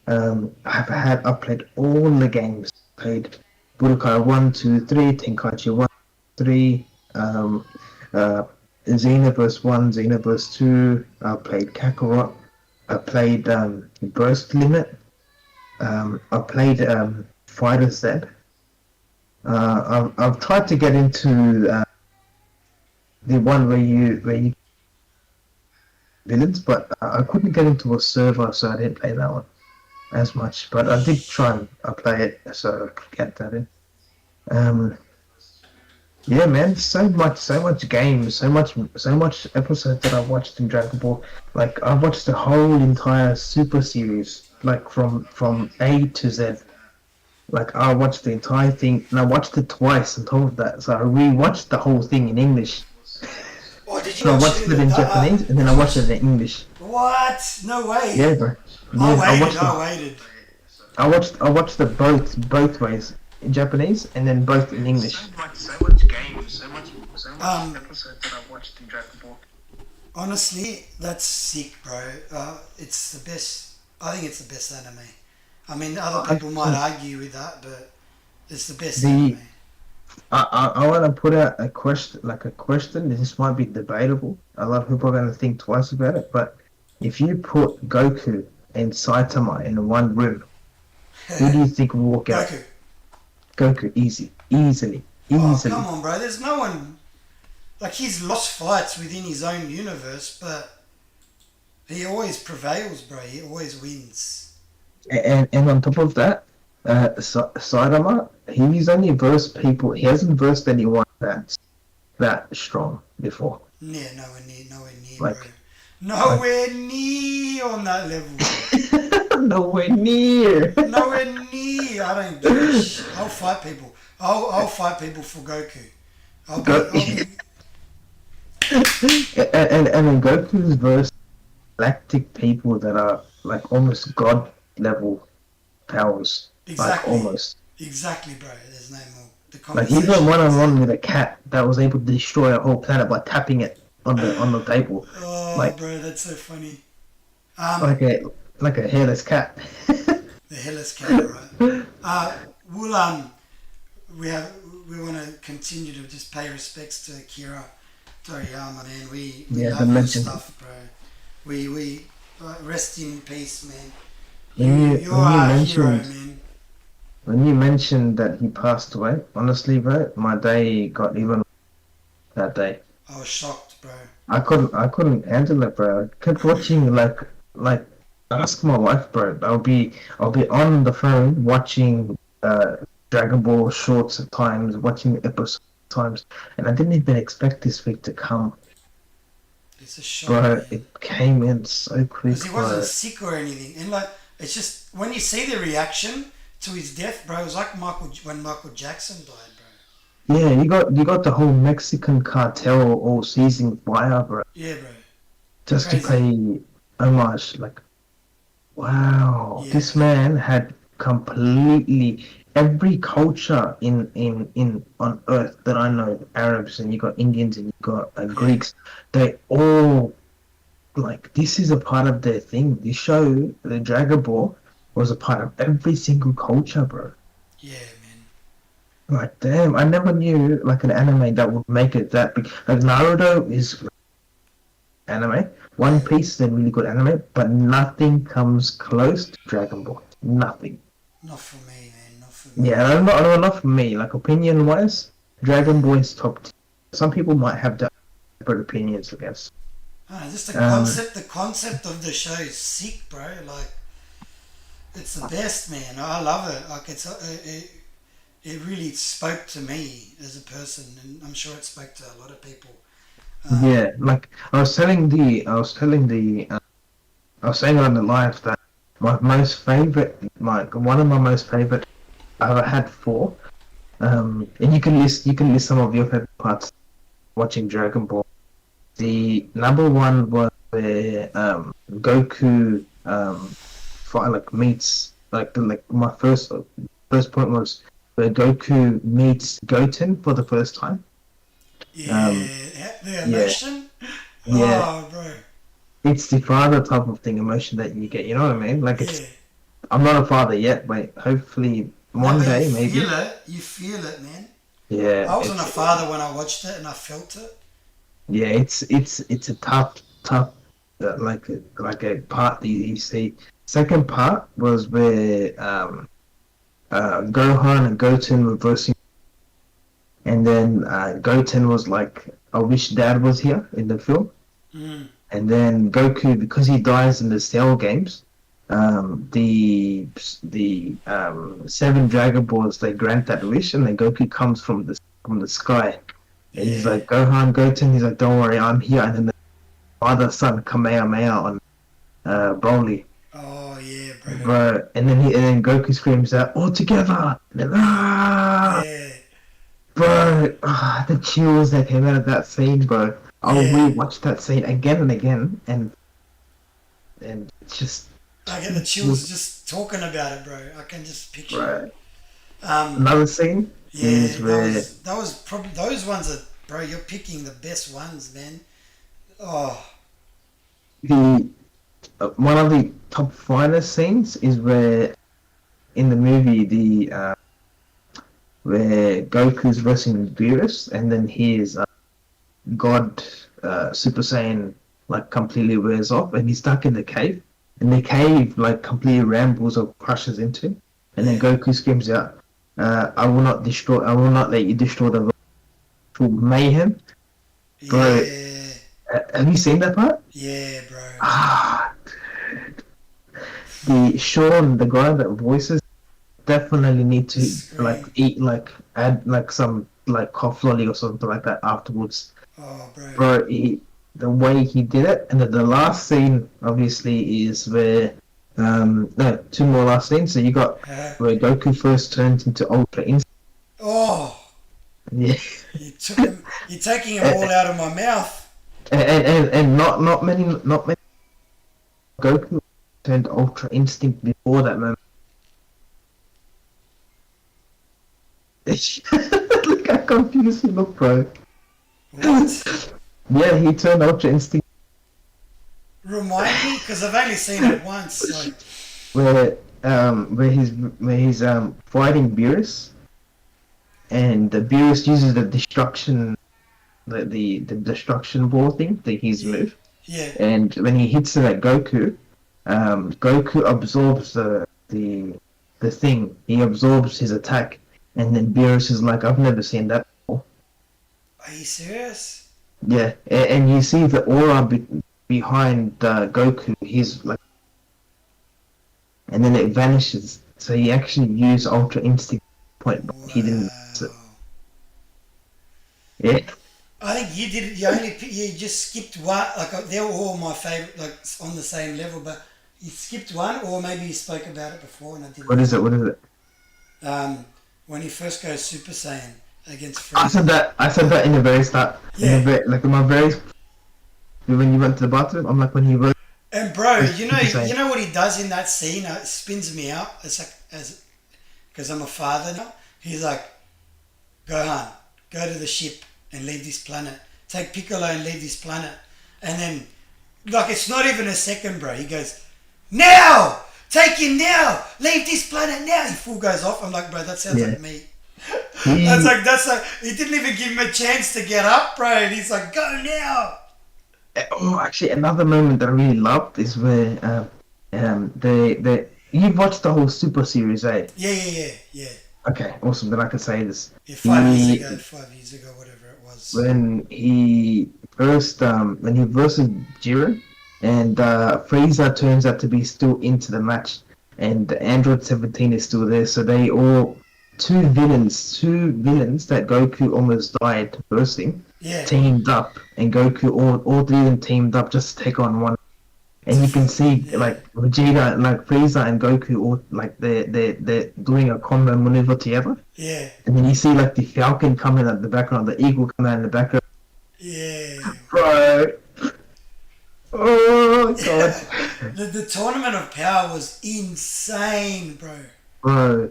I've played all the games. Played Budokai 1, 2, 3, Tenkaichi 1, 3, uh, Xenoverse 1, Xenoverse 2. I played Kakarot. I played Burst Limit. I played Fighter Z. I've tried to get into the one where you villains, but I couldn't get into a server, so I didn't play that one as much. But I did try and play it, so I could get that in. Um, yeah, man, so much games, so much episodes that I've watched in Dragon Ball. Like I watched the whole entire Super series, like from A to Z. Like I watched the entire thing, and I watched it twice on top of that. So I rewatched the whole thing in English. Or did you So I watch watched it it in in the Japanese, and then I watched it in English. What? No way. Yeah, bro. I Yeah, waited. I waited. I watched the both ways in Japanese and then both in English. So much games, so much episodes that I've watched in Dragon Ball. Honestly, that's sick, bro. It's the best. I think it's the best anime. I mean, other people might argue with that, but it's the best anime. I want to put out a question. This might be debatable. A lot of people are going to think twice about it. But if you put Goku and Saitama in one room, who do you think will walk out? Goku. Goku, easily. Oh, come on, bro. There's no one. Like, he's lost fights within his own universe, but he always prevails, bro. He always wins. And on top of that, Saitama, he's only versed people. He hasn't versed anyone that strong before. Yeah, nowhere near, Like, bro. Nowhere near on that level. Nowhere near. Nowhere near. I don't give a shit. I'll fight people. I'll fight people for Goku. I'll be and then Goku's versed galactic people that are like almost god level powers. Exactly. Like almost. Exactly, bro. There's no more. The Like he went one on one with a cat that was able to destroy a whole planet by tapping it on the table. Oh, like, bro, that's so funny. Like a hairless cat. The hellish cat, right? We want to continue to just pay respects to Akira Toriyama, man. We love his stuff, bro. We rest in peace, man. You're our hero, man. When you mentioned that he passed away, honestly, bro, my day got even that day. I was shocked, bro. I couldn't handle it, bro. I kept watching like ask my wife, bro. I'll be on the phone watching Dragon Ball shorts at times, watching episodes at times, and I didn't even expect this week to come. It's a shock, bro. Man. It came in so quick. Because he wasn't sick or anything, and like it's just when you see the reaction to his death, bro, it was like when Michael Jackson died, bro. Yeah, you got the whole Mexican cartel all seizing fire, bro. Yeah, bro. Just to pay homage, like, wow, this man had completely every culture in on earth that I know, Arabs and you got Indians and you got Greeks, they all like this is a part of their thing. This show, the Dragon Ball, was a part of every single culture, bro. Yeah, man. Like, damn, I never knew like an anime that would make it that big. Like Naruto is anime, One Piece is a really good anime, but nothing comes close to Dragon Ball. Nothing. Not for me, man. Not for me. Yeah, not for me. Like opinion wise, Dragon Ball is top 10. Some people might have different opinions, I guess. Just the concept of the show is sick, bro. Like, it's the best, man. I love it. Like, it really spoke to me as a person, and I'm sure it spoke to a lot of people. Yeah, like I was saying on the live that one of my most favorite. I've had 4, and you can list some of your favorite parts watching Dragon Ball. The number 1 was where Goku meets my first point was where Goku meets Goten for the first time. Yeah, the emotion. Yeah. Oh, bro. It's the father type of thing, emotion that you get. You know what I mean? Like I'm not a father yet, but hopefully one day maybe. You feel it, man. Yeah. I wasn't a father when I watched it, and I felt it. Yeah, it's a tough like a part that you see. Second part was where Gohan and Goten were versing, and then Goten was like, "I wish Dad was here" in the film. And then Goku, because he dies in the Cell games, the 7 Dragon Balls, they grant that wish, and then Goku comes from the sky. And he's like, Gohan, Goten, he's like, don't worry, I'm here. And then the father-son Kamehameha on Broly. Oh, yeah, bro. Bro. And then Goku screams out, all together! And then, Yeah. Bro, the chills that came out of that scene, bro. I'll rewatch that scene again and again, and and it's just I get the chills just talking about it, bro. I can just picture right. it. Um, Another scene yeah, is where that was probably those ones are, bro. You're picking the best ones, man. Oh, the one of the top finest scenes is where in the movie the where Goku's versing Beerus, and then his God Super Saiyan like completely wears off, and he's stuck in the cave, and the cave like completely rambles or crushes into him, and then yeah, Goku screams out, "I will not destroy. I will not let you destroy the for mayhem." Bro, yeah, have you seen that part? yeah, bro. Ah, the Sean, the guy that voices, definitely need The to like scream. eat like add like some like cough lolly or something like that afterwards. Oh, bro. Bro, the way he did it, and then the last scene obviously is where no, two more last scenes. So you got where Goku first turns into Ultra Instinct. Oh, Yeah, you took him. You're taking him all and, out of my mouth. and not many Goku turned Ultra Instinct before that moment. Look how confused you look, bro. What? Yeah, he turned Ultra Instinct Remind me, because I've only seen it once. So where he's fighting Beerus, and the Beerus uses the destruction the destruction ball thing, his yeah, move, yeah, and when he hits it at Goku, Goku absorbs the thing. He absorbs his attack, and then Beerus is like, "I've never seen that before." are you serious? Yeah, and you see the aura behind Goku. He's like, and then it vanishes. So he actually used Ultra Instinct point, but he didn't. Wow. Yeah, I think you did it. You just skipped one. Like they were all my favorite, like on the same level, but you skipped one, or maybe you spoke about it before and I didn't what is know. it? What is it? When he first goes Super Saiyan against I Frieza. said that. I said that in the very start. In the Yeah, like in my very when you went to the bathroom, I'm like when he wrote and bro, this Super you Saiyan. know what he does in that scene? It spins me out. It's like because I'm a father now. He's like, Gohan, go to the ship and leave this planet. Take Piccolo and leave this planet. And then, like, it's not even a second, bro. He goes, now! Take him now! Leave this planet now! He full goes off. I'm like, bro, that sounds Yeah, like me. he That's like, he didn't even give him a chance to get up, bro. And he's like, go now! oh actually another moment that I really loved is where they you've watched the whole Super series, eh? Yeah, yeah, yeah, yeah. Okay, awesome. Then I can say this. Yeah, 5 years He ago, 5 years ago, whatever it was. when he versus Jiren, and Frieza turns out to be still into the match, and Android 17 is still there. So they all two villains that Goku almost died versing, Yeah. teamed up, and Goku all three of them teamed up just to take on one. And you can see Yeah. like Vegeta, like Frieza and Goku, all like they're doing a combo maneuver together. Yeah. And then you see like the Falcon coming at the background, the Eagle coming out in the background. Yeah. Bro, oh god, The tournament of power was insane, bro. bro,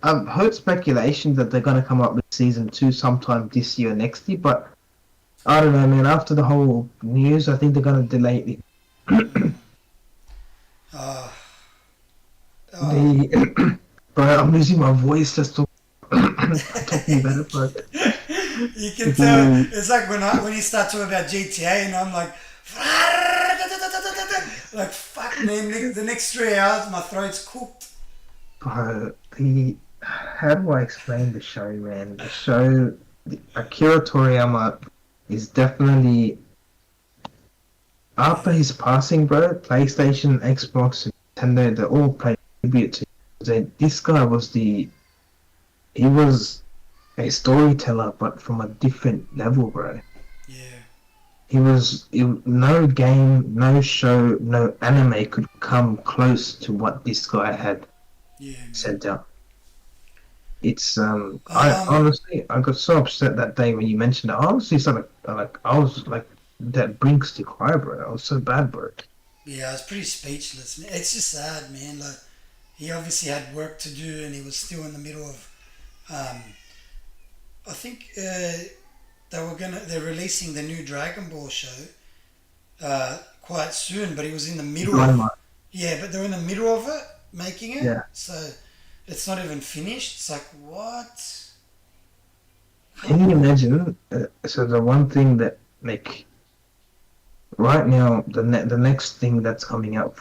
I've heard speculation that they're gonna come up with season 2 sometime this year, next year, but I don't know, man. After the whole news, I think they're gonna delay it. Oh, oh. The bro, I'm losing my voice just talking about it, bro. You can tell. It's like when you start talking about GTA and I'm like fuck man. The next 3 hours, my throat's cooked. Bro, how do I explain the show, man? The show, Akira Toriyama is definitely after his passing, bro. PlayStation, Xbox, Nintendo, they all pay tribute to him. This guy he was a storyteller, but from a different level, bro. Yeah. No game, no show, no anime could come close to what this guy had Yeah, man. sent out. It's I honestly I got so upset that day when you mentioned it. I was just like I was like that brings to cry, bro. That was so bad, bro. Yeah, I was pretty speechless, man. It's just sad, man. Like he obviously had work to do, and he was still in the middle of. Um, I think they're releasing the new Dragon Ball show quite soon, but he was in the middle of. Dynamite. Yeah, but they're in the middle of it, making it, Yeah. so it's not even finished. It's like what? Can you imagine? So the one thing that like right now, the next thing that's coming out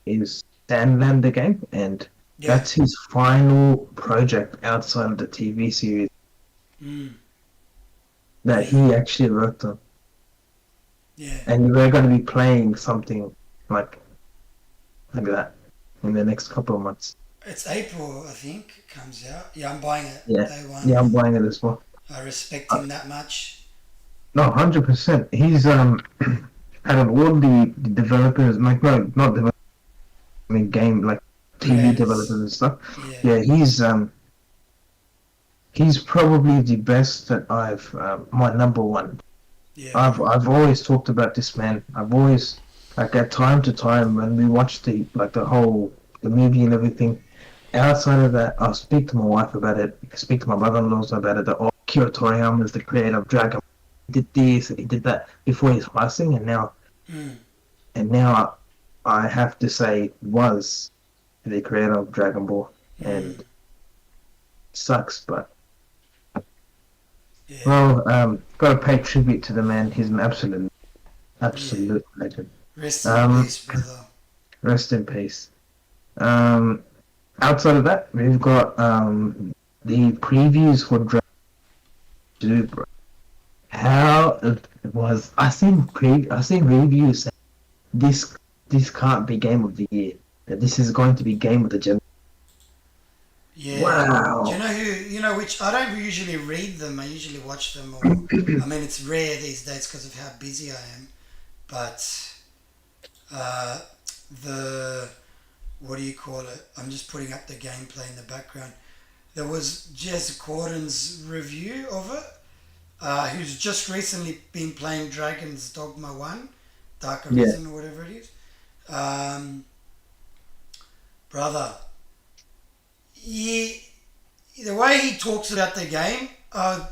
is Sandland the game, and Yeah. that's his final project outside of the TV series Mm, that yeah. he actually worked on. Yeah. And we're going to be playing something like that in the next couple of months. It's April, I think, it comes out. Yeah, I'm buying it Yeah, day one. yeah, I'm buying it as well. I respect him that much. No, 100%. He's out of all the developers, like no, not developers, I mean game like TV developers Creators. and stuff. Yeah. Yeah, he's probably the best that I've my number one. Yeah, bro. I've always talked about this man. I've always like at time to time when we watch the movie and everything. Outside of that, I'll speak to my wife about it. I speak to my brother-in-laws about it. That Akira Toriyama is the creator of Dragon. He did this and he did that before his passing, Mm, and now I have to say was the creator of Dragon Ball, and mm, it sucks, but yeah. well, got to pay tribute to the man. He's an Yeah. absolute legend. Rest in Um, peace, brother. rest in peace. Um, outside of that, we've got the previews for Dragon 2, bro. How it was I seen reviews saying this this can't be game of the year. That this is going to be game of the gen. Yeah. Do you Wow. know who, you know, which I don't usually read them, I usually watch them, or, I mean, it's rare these days because of how busy I am, but uh, the, what do you call it? I'm just putting up the gameplay in the background. There was Jez Corden's review of it, who's just recently been playing Dragon's Dogma 1, Dark Yeah. Arisen or whatever it is. Um, brother, he, the way he talks about the game, I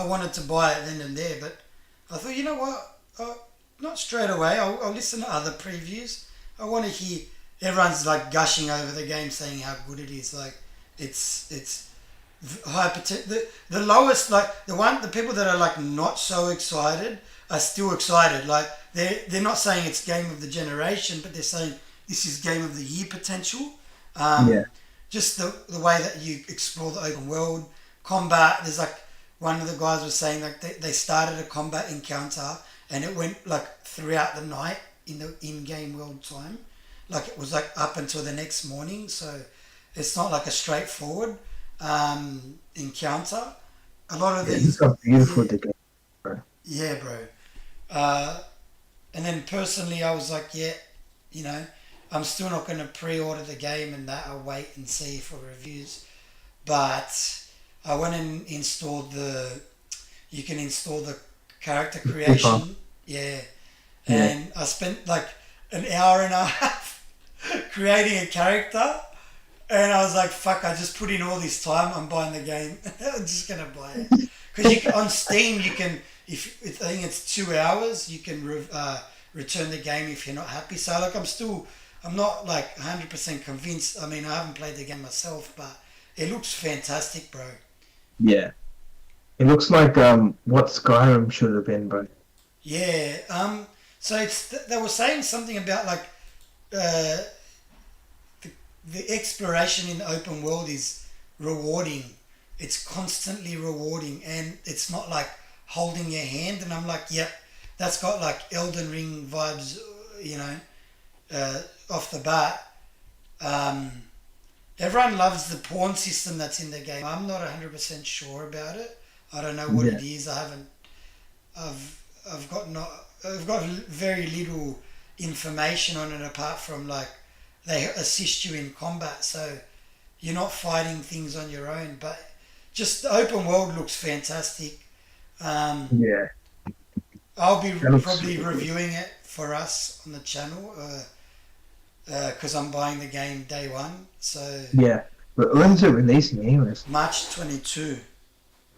wanted to buy it then and there, but I thought, you know what? Not straight away. I'll listen to other previews. I want to hear everyone's like gushing over the game, saying how good it is. Like it's high potential. The lowest, like the people that are like not so excited are still excited. Like they're not saying it's game of the generation, but they're saying this is game of the year potential. Yeah. Just the way that you explore the open world combat. There's like one of the guys was saying like they started a combat encounter and it went like throughout the night in the in-game world time, like it was like up until the next morning. So it's not like a straightforward encounter. A lot of Yeah, these, he's got beautiful yeah, the game, bro. yeah, bro. Uh, and then personally, I was like, yeah, you know, I'm still not going to pre-order the game and that. I'll wait and see for reviews. But I went and installed you can install the character FIFA. creation. Yeah. Yeah. And I spent like an hour and a half creating a character. And I was like, fuck, I just put in all this time. I'm buying the game. I'm just going to buy it. Because on Steam, you can, if I think it's 2 hours, you can return the game if you're not happy. So like I'm not like 100% convinced. I mean, I haven't played the game myself, but it looks fantastic, bro. Yeah. It looks like what Skyrim should have been, bro. Yeah. So they were saying something about like uh, the exploration in the open world is rewarding. It's constantly rewarding, and it's not like holding your hand. And I'm like, yep, that's got like Elden Ring vibes, you know, off the bat. Um, Everyone loves the pawn system that's in the game. I'm not 100% sure about it. I don't know what Yeah. it is. I haven't. I've got not. I've got very little information on it apart from like they assist you in combat, so you're not fighting things on your own. But just the open world looks fantastic. Um, Yeah. I'll be That looks probably really good. reviewing it for us on the channel because I'm buying the game day one. So Yeah. But when's it releasing anyways? March 22.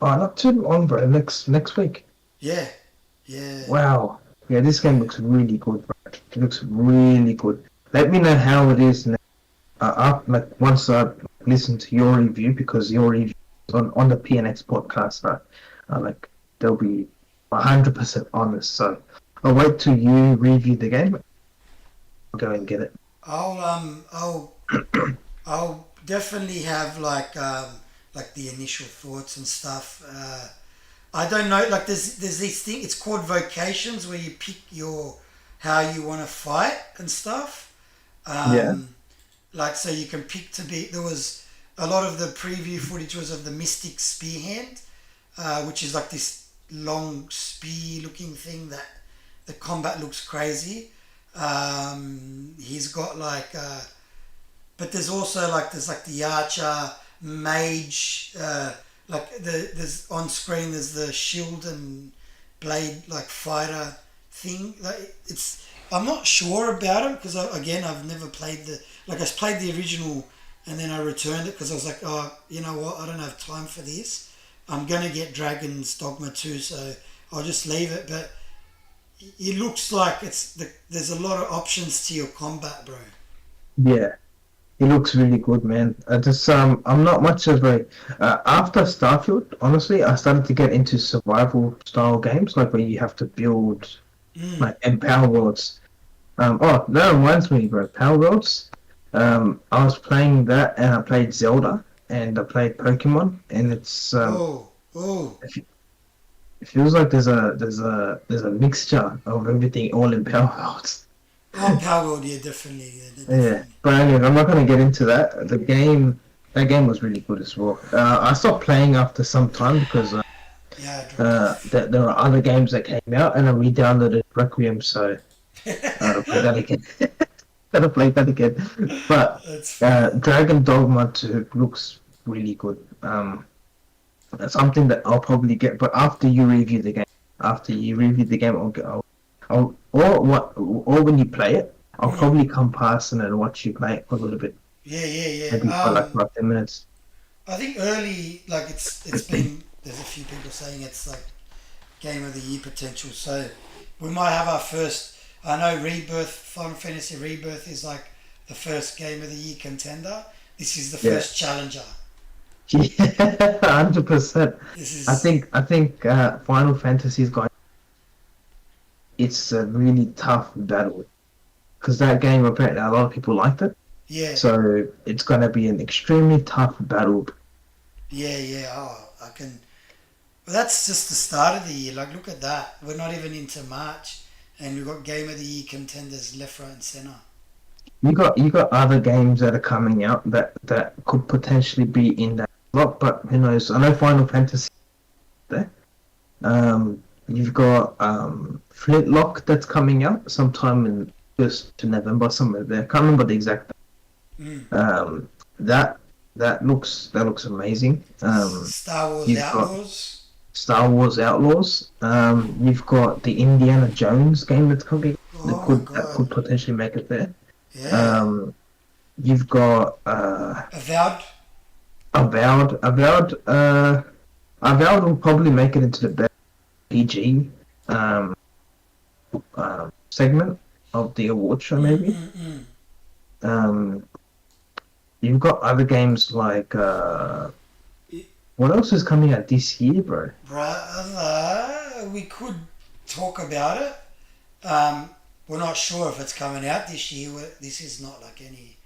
Oh, not too long, bro. Next week. Yeah, yeah, Wow. Yeah, this game looks really good, bro. It looks really good. Let me know how it is now. Like once I listen to your review, because your review is on the PNX podcast, right? Like they'll be 100% honest. So I'll wait till you review the game. I'll go and get it. I'll I'll definitely have like the initial thoughts and stuff. I don't know. Like there's these things. It's called vocations where you pick your how you want to fight and stuff. Yeah. Like so you can pick to be. There was a lot of the preview footage was of the Mystic Spear Hand, which is like this long spear looking thing that the combat looks crazy. He's got but there's also there's like the archer, mage, there's on screen there's the shield and blade like fighter thing. Like it's I'm not sure about it because again I've never played I played the original and then I returned it because I was like, oh, you know what, I don't have time for this. I'm gonna get Dragon's Dogma 2, so I'll just leave it. But it looks like there's a lot of options to your combat, bro. Yeah. It looks really good, man. I'm not much of a after Starfield. Honestly, I started to get into survival style games, like where you have to build like and Power Worlds. Oh, that reminds me, bro. Power Worlds. I was playing that, and I played Zelda, and I played Pokemon, and Oh, it feels like there's a mixture of everything all in Power Worlds. oh, Power World, yeah, definitely, yeah, Yeah, definitely. but anyway, I'm not gonna get into that. That game was really good as well. I stopped playing after some time because Yeah, I dropped off. there were other games that came out, and I re-downloaded Requiem, so I'll play that again. Gotta play that again. But That's funny. Dragon Dogma 2 looks really good. That's something that I'll probably get, but after you review the game. After you review the game, or when you play it, I'll Mm. probably come past and watch you play it for a little bit, Yeah, yeah, maybe yeah. for like 5 10 minutes. I think early, it's been. There's a few people saying it's like game of the year potential. So we might have our first. I know Rebirth, Final Fantasy Rebirth is like the first game of the year contender. This is the Yeah, first challenger. yeah, 100%. This is I think Final Fantasy's got it's a really tough battle because that game apparently a lot of people liked it, yeah, so it's gonna be an extremely tough battle. yeah, yeah. Oh, I can. Well, that's just the start of the year. Like, look at that. We're not even into March, and we've got game of the year contenders left, right, and center. You got other games that are coming out that could potentially be in that slot, but who knows? I know Final Fantasy there. You've got Flintlock that's coming out sometime in just to November somewhere there. I can't remember the exact. Mm. Um, that that looks amazing. Star Wars You've got Outlaws. Star Wars Outlaws. You've got the Indiana Jones game that's coming. That Oh my could god. potentially make it there. Yeah. Um, you've got Avowed. Avowed will probably make it into the best PG um, segment of the award show, maybe. Mm-mm-mm. Um, you've got other games like what else is coming out this year, bro? Brother, we could talk about it. We're not sure if it's coming out this year. This is not like any.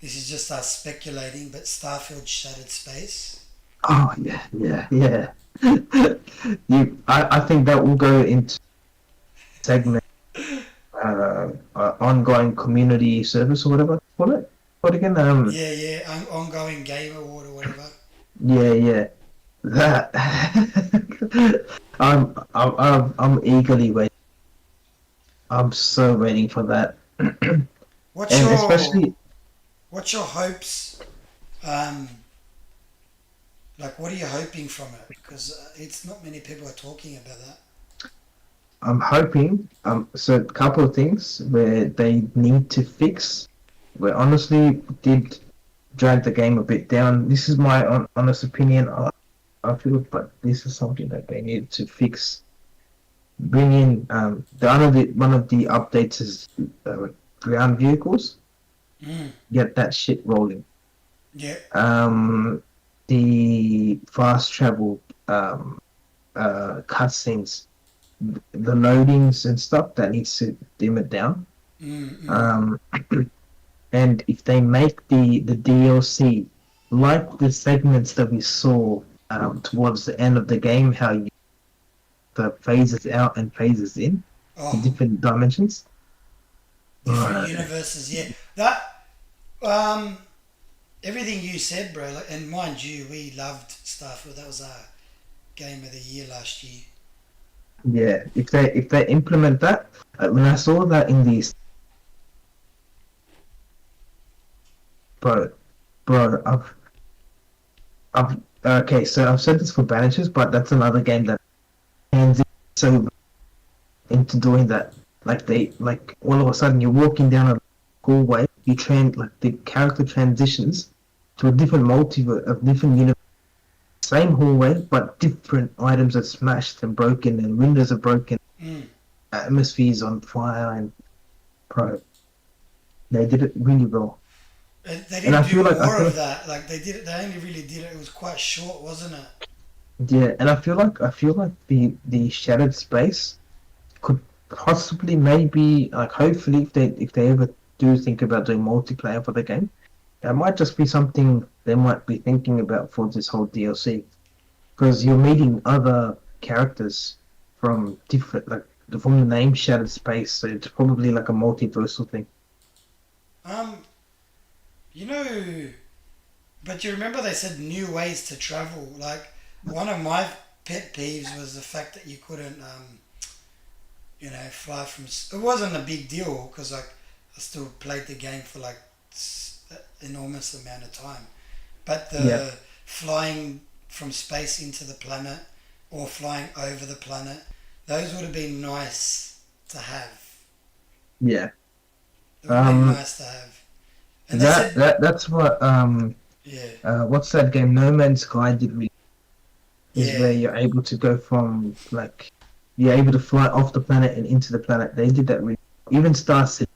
This is just us speculating. But Starfield Shattered Space. Oh yeah, yeah, yeah. I think that will go into segment ongoing community service or whatever. What again? Yeah, yeah. Ongoing Game Award or whatever. Yeah, yeah. That I'm eagerly waiting. I'm so waiting for that, and What's your especially What's your hopes? Um, what are you hoping from it? Because it's not many people are talking about that. I'm hoping. So a couple of things where they need to fix. Where honestly did drag the game a bit down. This is my honest opinion. I feel, but this is something that they need to fix. Bring in one of the updates is ground vehicles. Mm. Get that shit rolling. Yeah. Um, the fast travel cutscenes, the loadings and stuff that needs to dim it down. Mm. Um, and if they make the DLC like the segments that we saw towards the end of the game, how you the phases out and phases in, the Oh, different dimensions. different Right. universes. Yeah. That. Um. Everything you said, bro. Like, and mind you, we loved Starfield. That was our game of the year last year. Yeah, if they implement that, when I saw that in these, bro, bro, I've okay, so I've said this for Banishers, but that's another game that hands so into doing that. Like like all of a sudden you're walking down a hallway, like the character transitions to a different multiverse, of different universe, same hallway, but different items are smashed and broken, and windows are broken, Mm. atmospheres on fire, and pro. They did it really well, They and didn't do I more feel of like that. Like they did it. They only really did it. It was quite short, wasn't it? yeah, and I feel like the shattered space could possibly maybe like hopefully if they ever do think about doing multiplayer for the game, that might just be something they might be thinking about for this whole DLC because you're meeting other characters from different from the name Shattered Space, so it's probably like a multiversal thing. Um. You know. But you remember they said new ways to travel. Like one of my pet peeves was the fact that you couldn't, fly from. It wasn't a big deal because like I still played the game for like enormous amount of time. But Yeah, the flying from space into the planet or flying over the planet, those would have been nice to have. yeah. It would have been Um, nice to have. And they that said, that that's what yeah, what's that game? No Man's Sky did really is yeah, where you're able to go from like you're able to fly off the planet and into the planet. They did that really. Even Star City,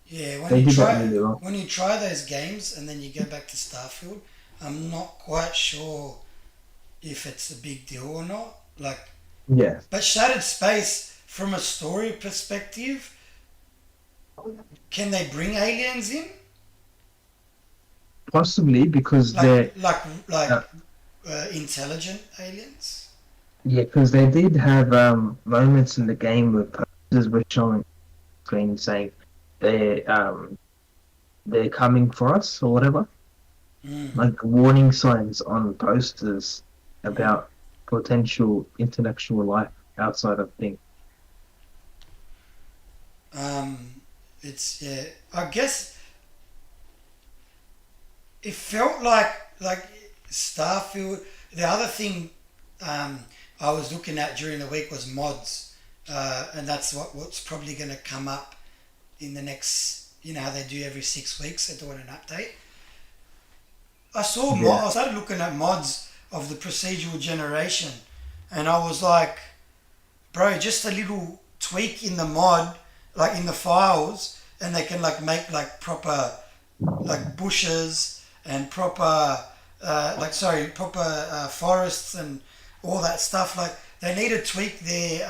yeah. they did that really well. When you try those games and then you go back to Starfield, I'm not quite sure if it's a big deal or not. Like, Yeah, but Shattered Space, from a story perspective, can they bring aliens in? possibly because Like, they like, like uh, intelligent aliens? yeah, because they did have moments in the game where posters were showing screen saying they they're coming for us or whatever, Mm, like warning signs on posters mm. about potential intellectual life outside of things. It's yeah. I guess it felt like Starfield. The other thing um, I was looking at during the week was mods, and that's what's probably going to come up in the next. You know how they do every 6 weeks. They're doing an update. Yeah, I started looking at mods of the procedural generation, and I was like, bro, just a little tweak in the mod, like in the files, and they can like make like proper like bushes and proper proper forests and all that stuff. Like they need to tweak their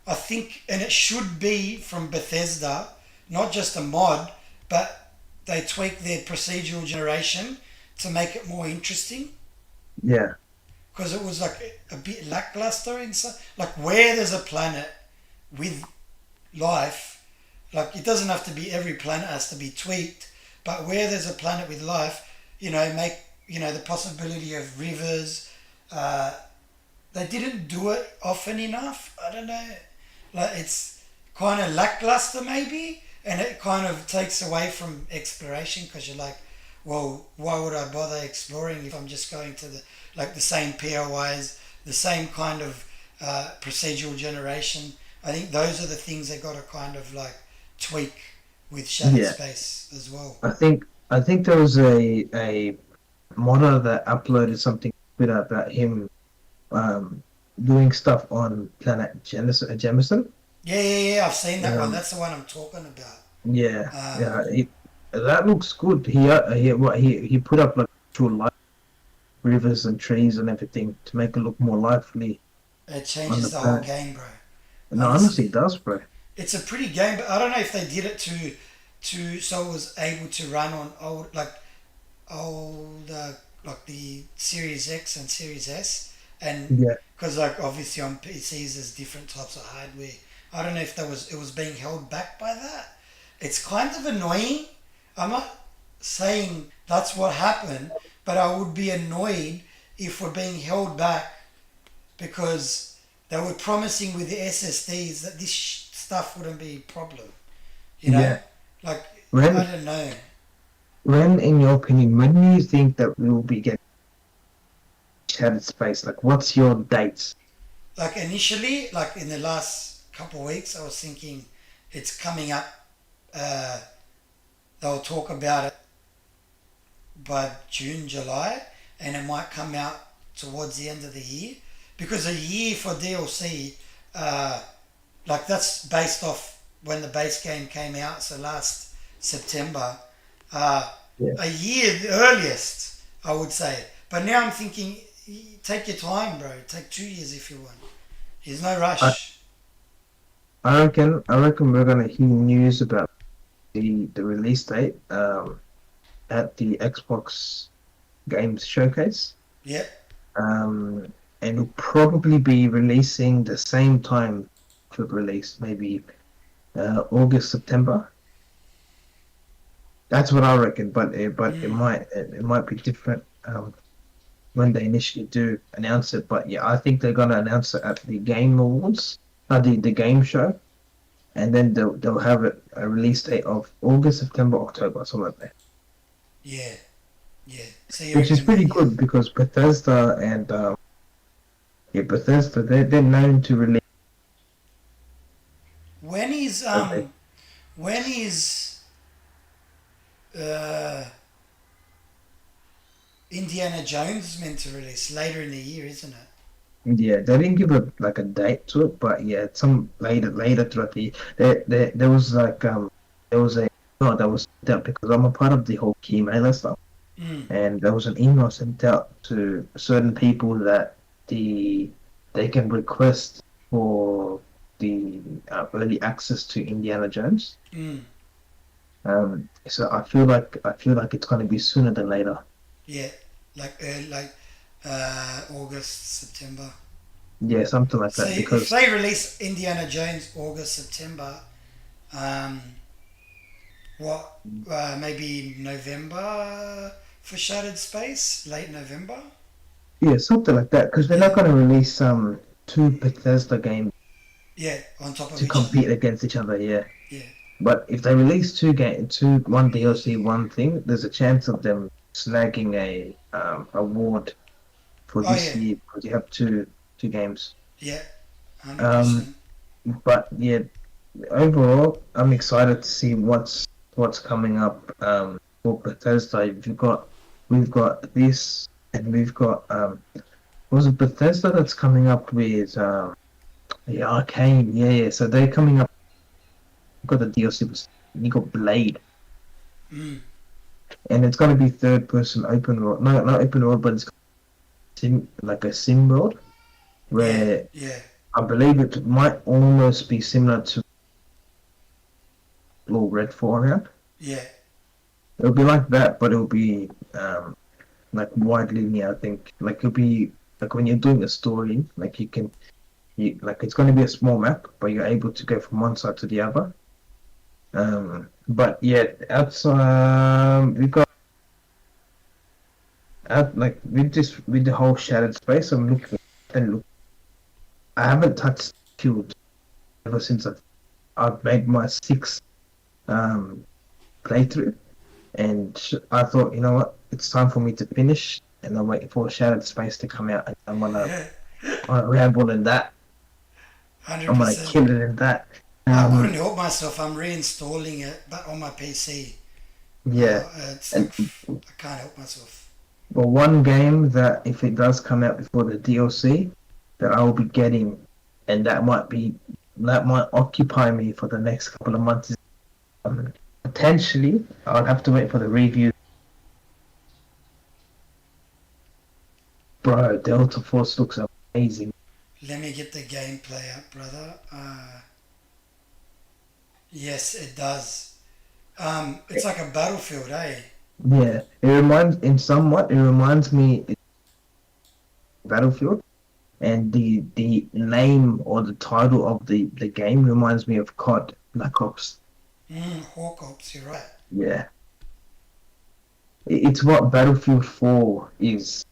I think, and it should be from Bethesda, not just a mod, but they tweak their procedural generation to make it more interesting yeah, because it was like a bit lackluster in some, like where there's a planet with life, like it doesn't have to be every planet has to be tweaked, but where there's a planet with life, make the possibility of rivers. Uh, they didn't do it often enough. I don't know, like it's kind of lackluster maybe, and it kind of takes away from exploration because you're like, well, why would I bother exploring if I'm just going to the same POIs, the same kind of procedural generation. I think those are the things they got to kind of like tweak with Shattered Yeah, Space as well. I think there was a modder that uploaded something to Twitter about him um, doing stuff on planet Jemison. Yeah. I've seen that one. Um, That's the one I'm talking about. yeah, Um, yeah, that looks good. He put up like actual life, rivers and trees and everything to make it look more lively it on changes the the whole planet. game, bro. No, honestly, Honestly, it does, bro. it's a pretty game, but I don't know if they did it to so it was able to run on old like the Series X and Series S, and Yeah, because like obviously on PCs there's different types of hardware. I don't know if it was being held back by that. It's kind of annoying. I'm not saying that's what happened, but I would be annoyed if we're being held back because they were promising with the SSDs that this stuff wouldn't be a problem. You know, yeah. like I When, don't know. in your opinion, when do you think that we will be getting shattered space? Like, what's your dates? Like initially, like in the last couple of weeks, I was thinking it's coming up. Uh, they'll talk about it by June, July, and it might come out towards the end of the year because a year for DLC, uh, like that's based off when the base game came out, so last September. Uh, Yeah. a year the earliest, I would say. But now I'm thinking, take your time, bro. Take 2 years if you want. There's no I, rush. I reckon we're gonna hear news about the release date at the Xbox Games Showcase. Yep. And it'll probably be releasing the same time for release, maybe August, September. That's what I reckon, but it might be different when they initially do announce it. But yeah, I think they're gonna announce it at the Game Awards, the game show, and then they'll have it a release date of August, September, October, something like that. Yeah. Yeah. So you Which is reckon pretty that? Yeah. good because Bethesda and Bethesda they're known to release. When is Okay. when is uh Indiana Jones meant to release? Later in the year, isn't it? Yeah, they didn't give a date to it, but yeah, some later throughout the there was like there was a no that was sent out because I'm a part of the whole key mailer stuff, Mm. and there was an email sent out to certain people that they can request for the early access to Indiana Jones. Mm. So I feel like it's gonna be sooner than later. Yeah. Like August, September. Yeah, something like So that if because they release Indiana Jones August, September, um, what maybe November for Shattered Space, late November. yeah, something like that because they're not Yeah, gonna release two Bethesda games yeah, on top of to each other. compete against each other. Yeah, Yeah, but if they release one DLC, one thing, there's a chance of them snagging a award for oh this yeah, year because you have two games. yeah, 100%. Um, but yeah, overall, I'm excited to see what's coming up for Bethesda. We've got this, and we've got was it Bethesda that's coming up with yeah, Arcane, yeah. So they're coming up. Got the DLC. You got Blade, Mm, and it's gonna be third person open world. No, not open world, but it's like a sim world yeah, where yeah, I believe it might almost be similar to Little Red Fallout. yeah, It'll be like that, but it'll be like wide linear. I think like it'll be like when you're doing a story, like you like it's gonna be a small map, but you're able to go from one side to the other. But yeah, outside we've got out like with the whole shattered space. I'm looking and look. I haven't touched Killed ever since I've made my sixth um playthrough, and I thought, you know what, it's time for me to finish, and I'm waiting for Shattered Space to come out, and I'm gonna ramble in that. I'm gonna 100%. kill it in that. I couldn't Um, help myself. I'm reinstalling it, but on my PC. yeah, It's like and I can't help myself. but one game that if it does come out before the DLC, that I will be getting, and that might occupy me for the next couple of months. Is, potentially, I'll have to wait for the review. Bro, Delta Force looks amazing. Let me get the gameplay up, brother. Yes, it does. It's like a battlefield, eh? Yeah, it reminds me of Battlefield, and the name or the title of the game reminds me of COD, Black Ops. Hawk Ops, you're right. Yeah, it's what Battlefield 4 is.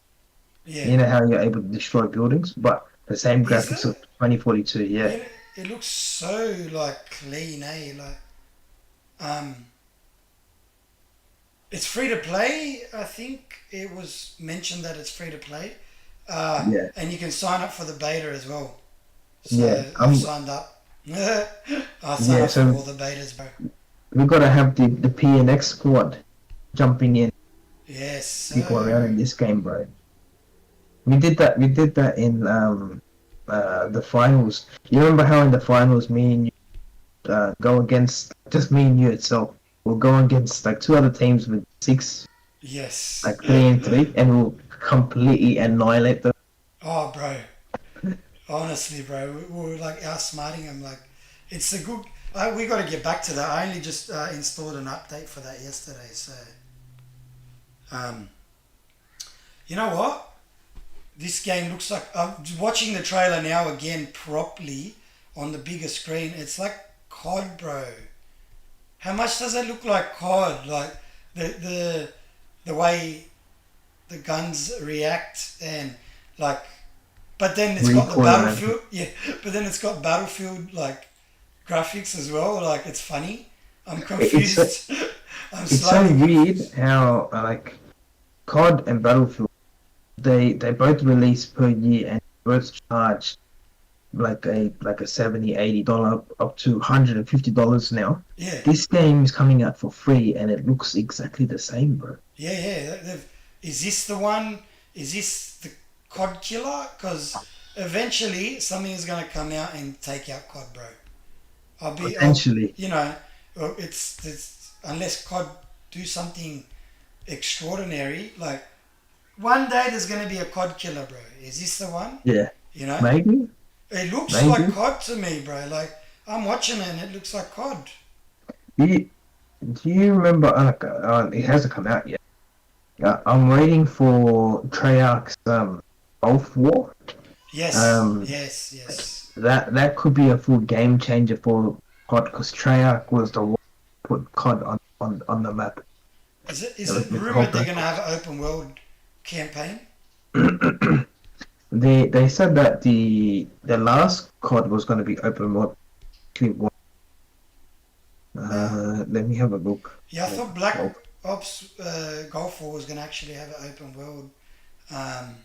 Yeah. You know how you're able to destroy buildings, but the same Is graphics of it? 2042. Yeah, It looks so like clean, eh? Like, um, it's free to play. I think it was mentioned that it's free to play, yeah, and you can sign up for the beta as well. yeah. So I've signed up. I signed Yeah. up for So all the betas, bro. we gotta have the PNX squad jumping in, Yes, people so around in this game, bro. We did that. We did that in the finals. You remember how in the finals, me and you go against just me and you itself. We'll go against like two other teams with six, yes. like 3-3, and we'll completely annihilate them. Oh, bro. Honestly, bro, we were like outsmarting them. Like, it's a good. We got to get back to that. I only just installed an update for that yesterday. So, um, you know what? This game looks like. I'm watching the trailer now again properly on the bigger screen. It's like COD, bro. How much does it look like COD? Like the way the guns react and like. But then it's got the Recoil and everything. battlefield. Yeah, but then it's got battlefield like graphics as well. Like it's funny. I'm It's confused. I'm it's so slightly weird confused. how like COD and Battlefield they both release per year and both charge like a 70-80 dollar up to $150 now. Yeah, This game is coming out for free and it looks exactly the same, bro. yeah. Is this the one? Is this the COD killer? Because eventually something is gonna come out and take out COD, bro. Potentially. You know, it's unless COD do something extraordinary. Like one day there's gonna be a COD killer, bro. Is this the one? Yeah. You know, Maybe. it looks like Maybe. COD to me, bro. Like I'm watching it and it looks like COD. Do you, do you remember it hasn't come out yet. I'm waiting for Treyarch's Gulf War. Yes, Um yes. that could be a full game changer for COD because Treyarch was the one who put COD on the map. Is That it was the whole rumored they're gonna have an open world campaign? They said that the last COD was going to be open world. Yeah. Let me have a look. Yeah, I thought Black Oh, Ops Gulf War was gonna actually have an open world um,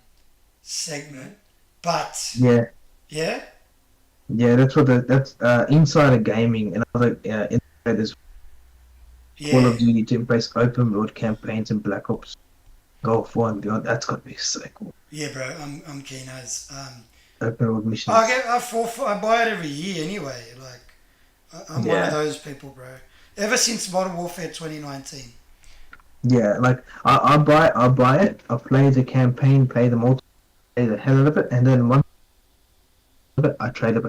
segment, but yeah, yeah, yeah, that's Insider Gaming and other insiders Call yeah, of Duty to embrace open world campaigns in Black Ops Gulf War and beyond. That's got to be so cool. yeah, bro. I'm keen as Open world I missions. get I buy it every year anyway. Like I'm one of Yeah, those people, bro. Ever since Modern Warfare 2019. yeah. Like I buy it. I play the campaign, play the multiplayer, play the hell out of it, and then once of it, I trade it.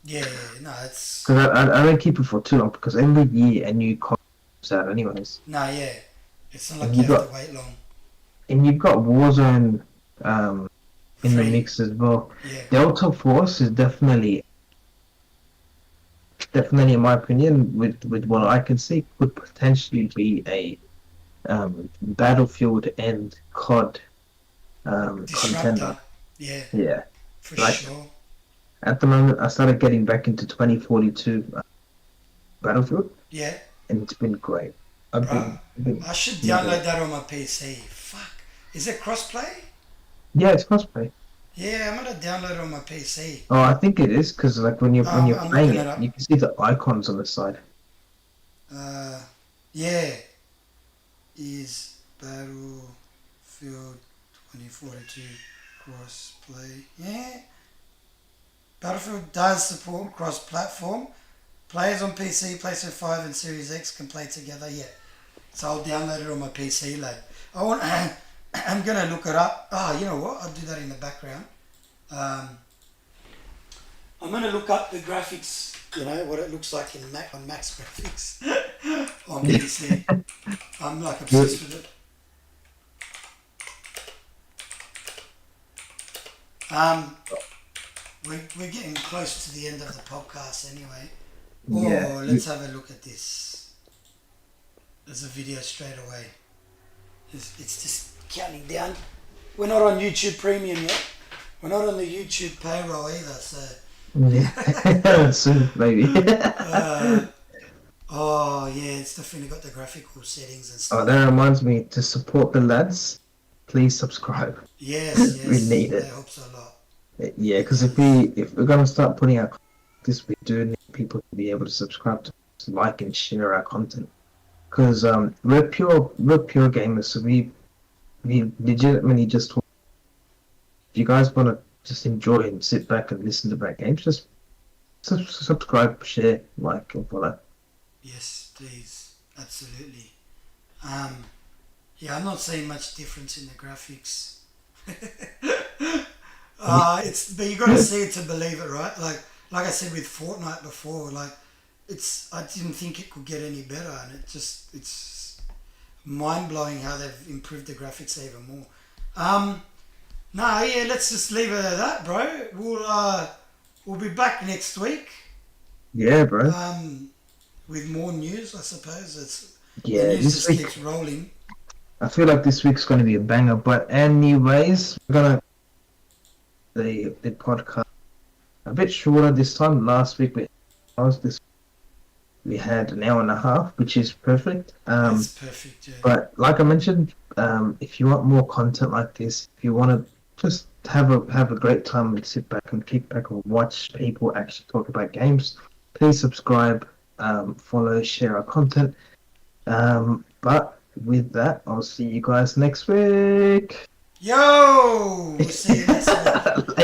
Yeah, no, it's Because I don't keep it for too long because every year a new COD comes out anyways. no, yeah. It's not And like you you have got to wait long. and you've got Warzone um in the Free, mix as well. yeah. Delta Force is definitely in my opinion with what I can see could potentially be a Battlefield and COD Disruptor, contender. yeah, Yeah. for Like sure. at the moment I started getting back into 2042 Battlefield Yeah, and it's been great. I've bro. been I should loving download it. that on my PC. Fuck. Is it crossplay? Yeah, it's cosplay. Yeah, I'm gonna download it on my PC. Oh, I think it is because like when you're I'm playing looking it it, up. you can see the icons on the side. Yeah, is Battlefield 2042 cross-play? Yeah, Battlefield does support cross-platform. Players on PC, PlayStation 5 and Series X can play together, yeah. So I'll download it on my PC, lad. I want. I'm gonna look it up. Oh, you know what? I'll do that in the background. I'm gonna look up the graphics. You know what it looks like in Mac on Max graphics on PC. I'm like obsessed with it. We're getting close to the end of the podcast anyway. Yeah. Oh, let's have a look at this. There's a video straight away. It's just counting down. We're not on YouTube Premium yet. We're not on the YouTube payroll either, so... Yeah. Soon, maybe. Oh, yeah, it's definitely got the graphical settings and Oh, stuff. that reminds me, to support the lads, please subscribe. Yes, We need it. that helps a lot. Yeah, because if we're gonna start putting out this, we do need people to be able to subscribe to like and share our content. Because we're pure gamers, so we legitimately just if you guys want to just enjoy and sit back and listen to great games, just subscribe, share, like, and follow. Yes, please. Absolutely. Yeah, I'm not seeing much difference in the graphics. But you got to see it to believe it, right? Like I said with Fortnite before, like I didn't think it could get any better, and it's mind blowing how they've improved the graphics even more. No, yeah, let's just leave it at that, bro. We'll be back next week. Yeah, bro. With more news, I suppose. The Yeah, news this just week keeps rolling. I feel like this week's gonna be a banger. But anyways, we're gonna the podcast a bit shorter this time. Last week we had an hour and a half, which is perfect. That's perfect, yeah. But like I mentioned, if you want more content like this, if you want to just have a great time and sit back and kick back and watch people actually talk about games, please subscribe, follow, share our content. But with that, I'll see you guys next week. Yo! We'll see you next week.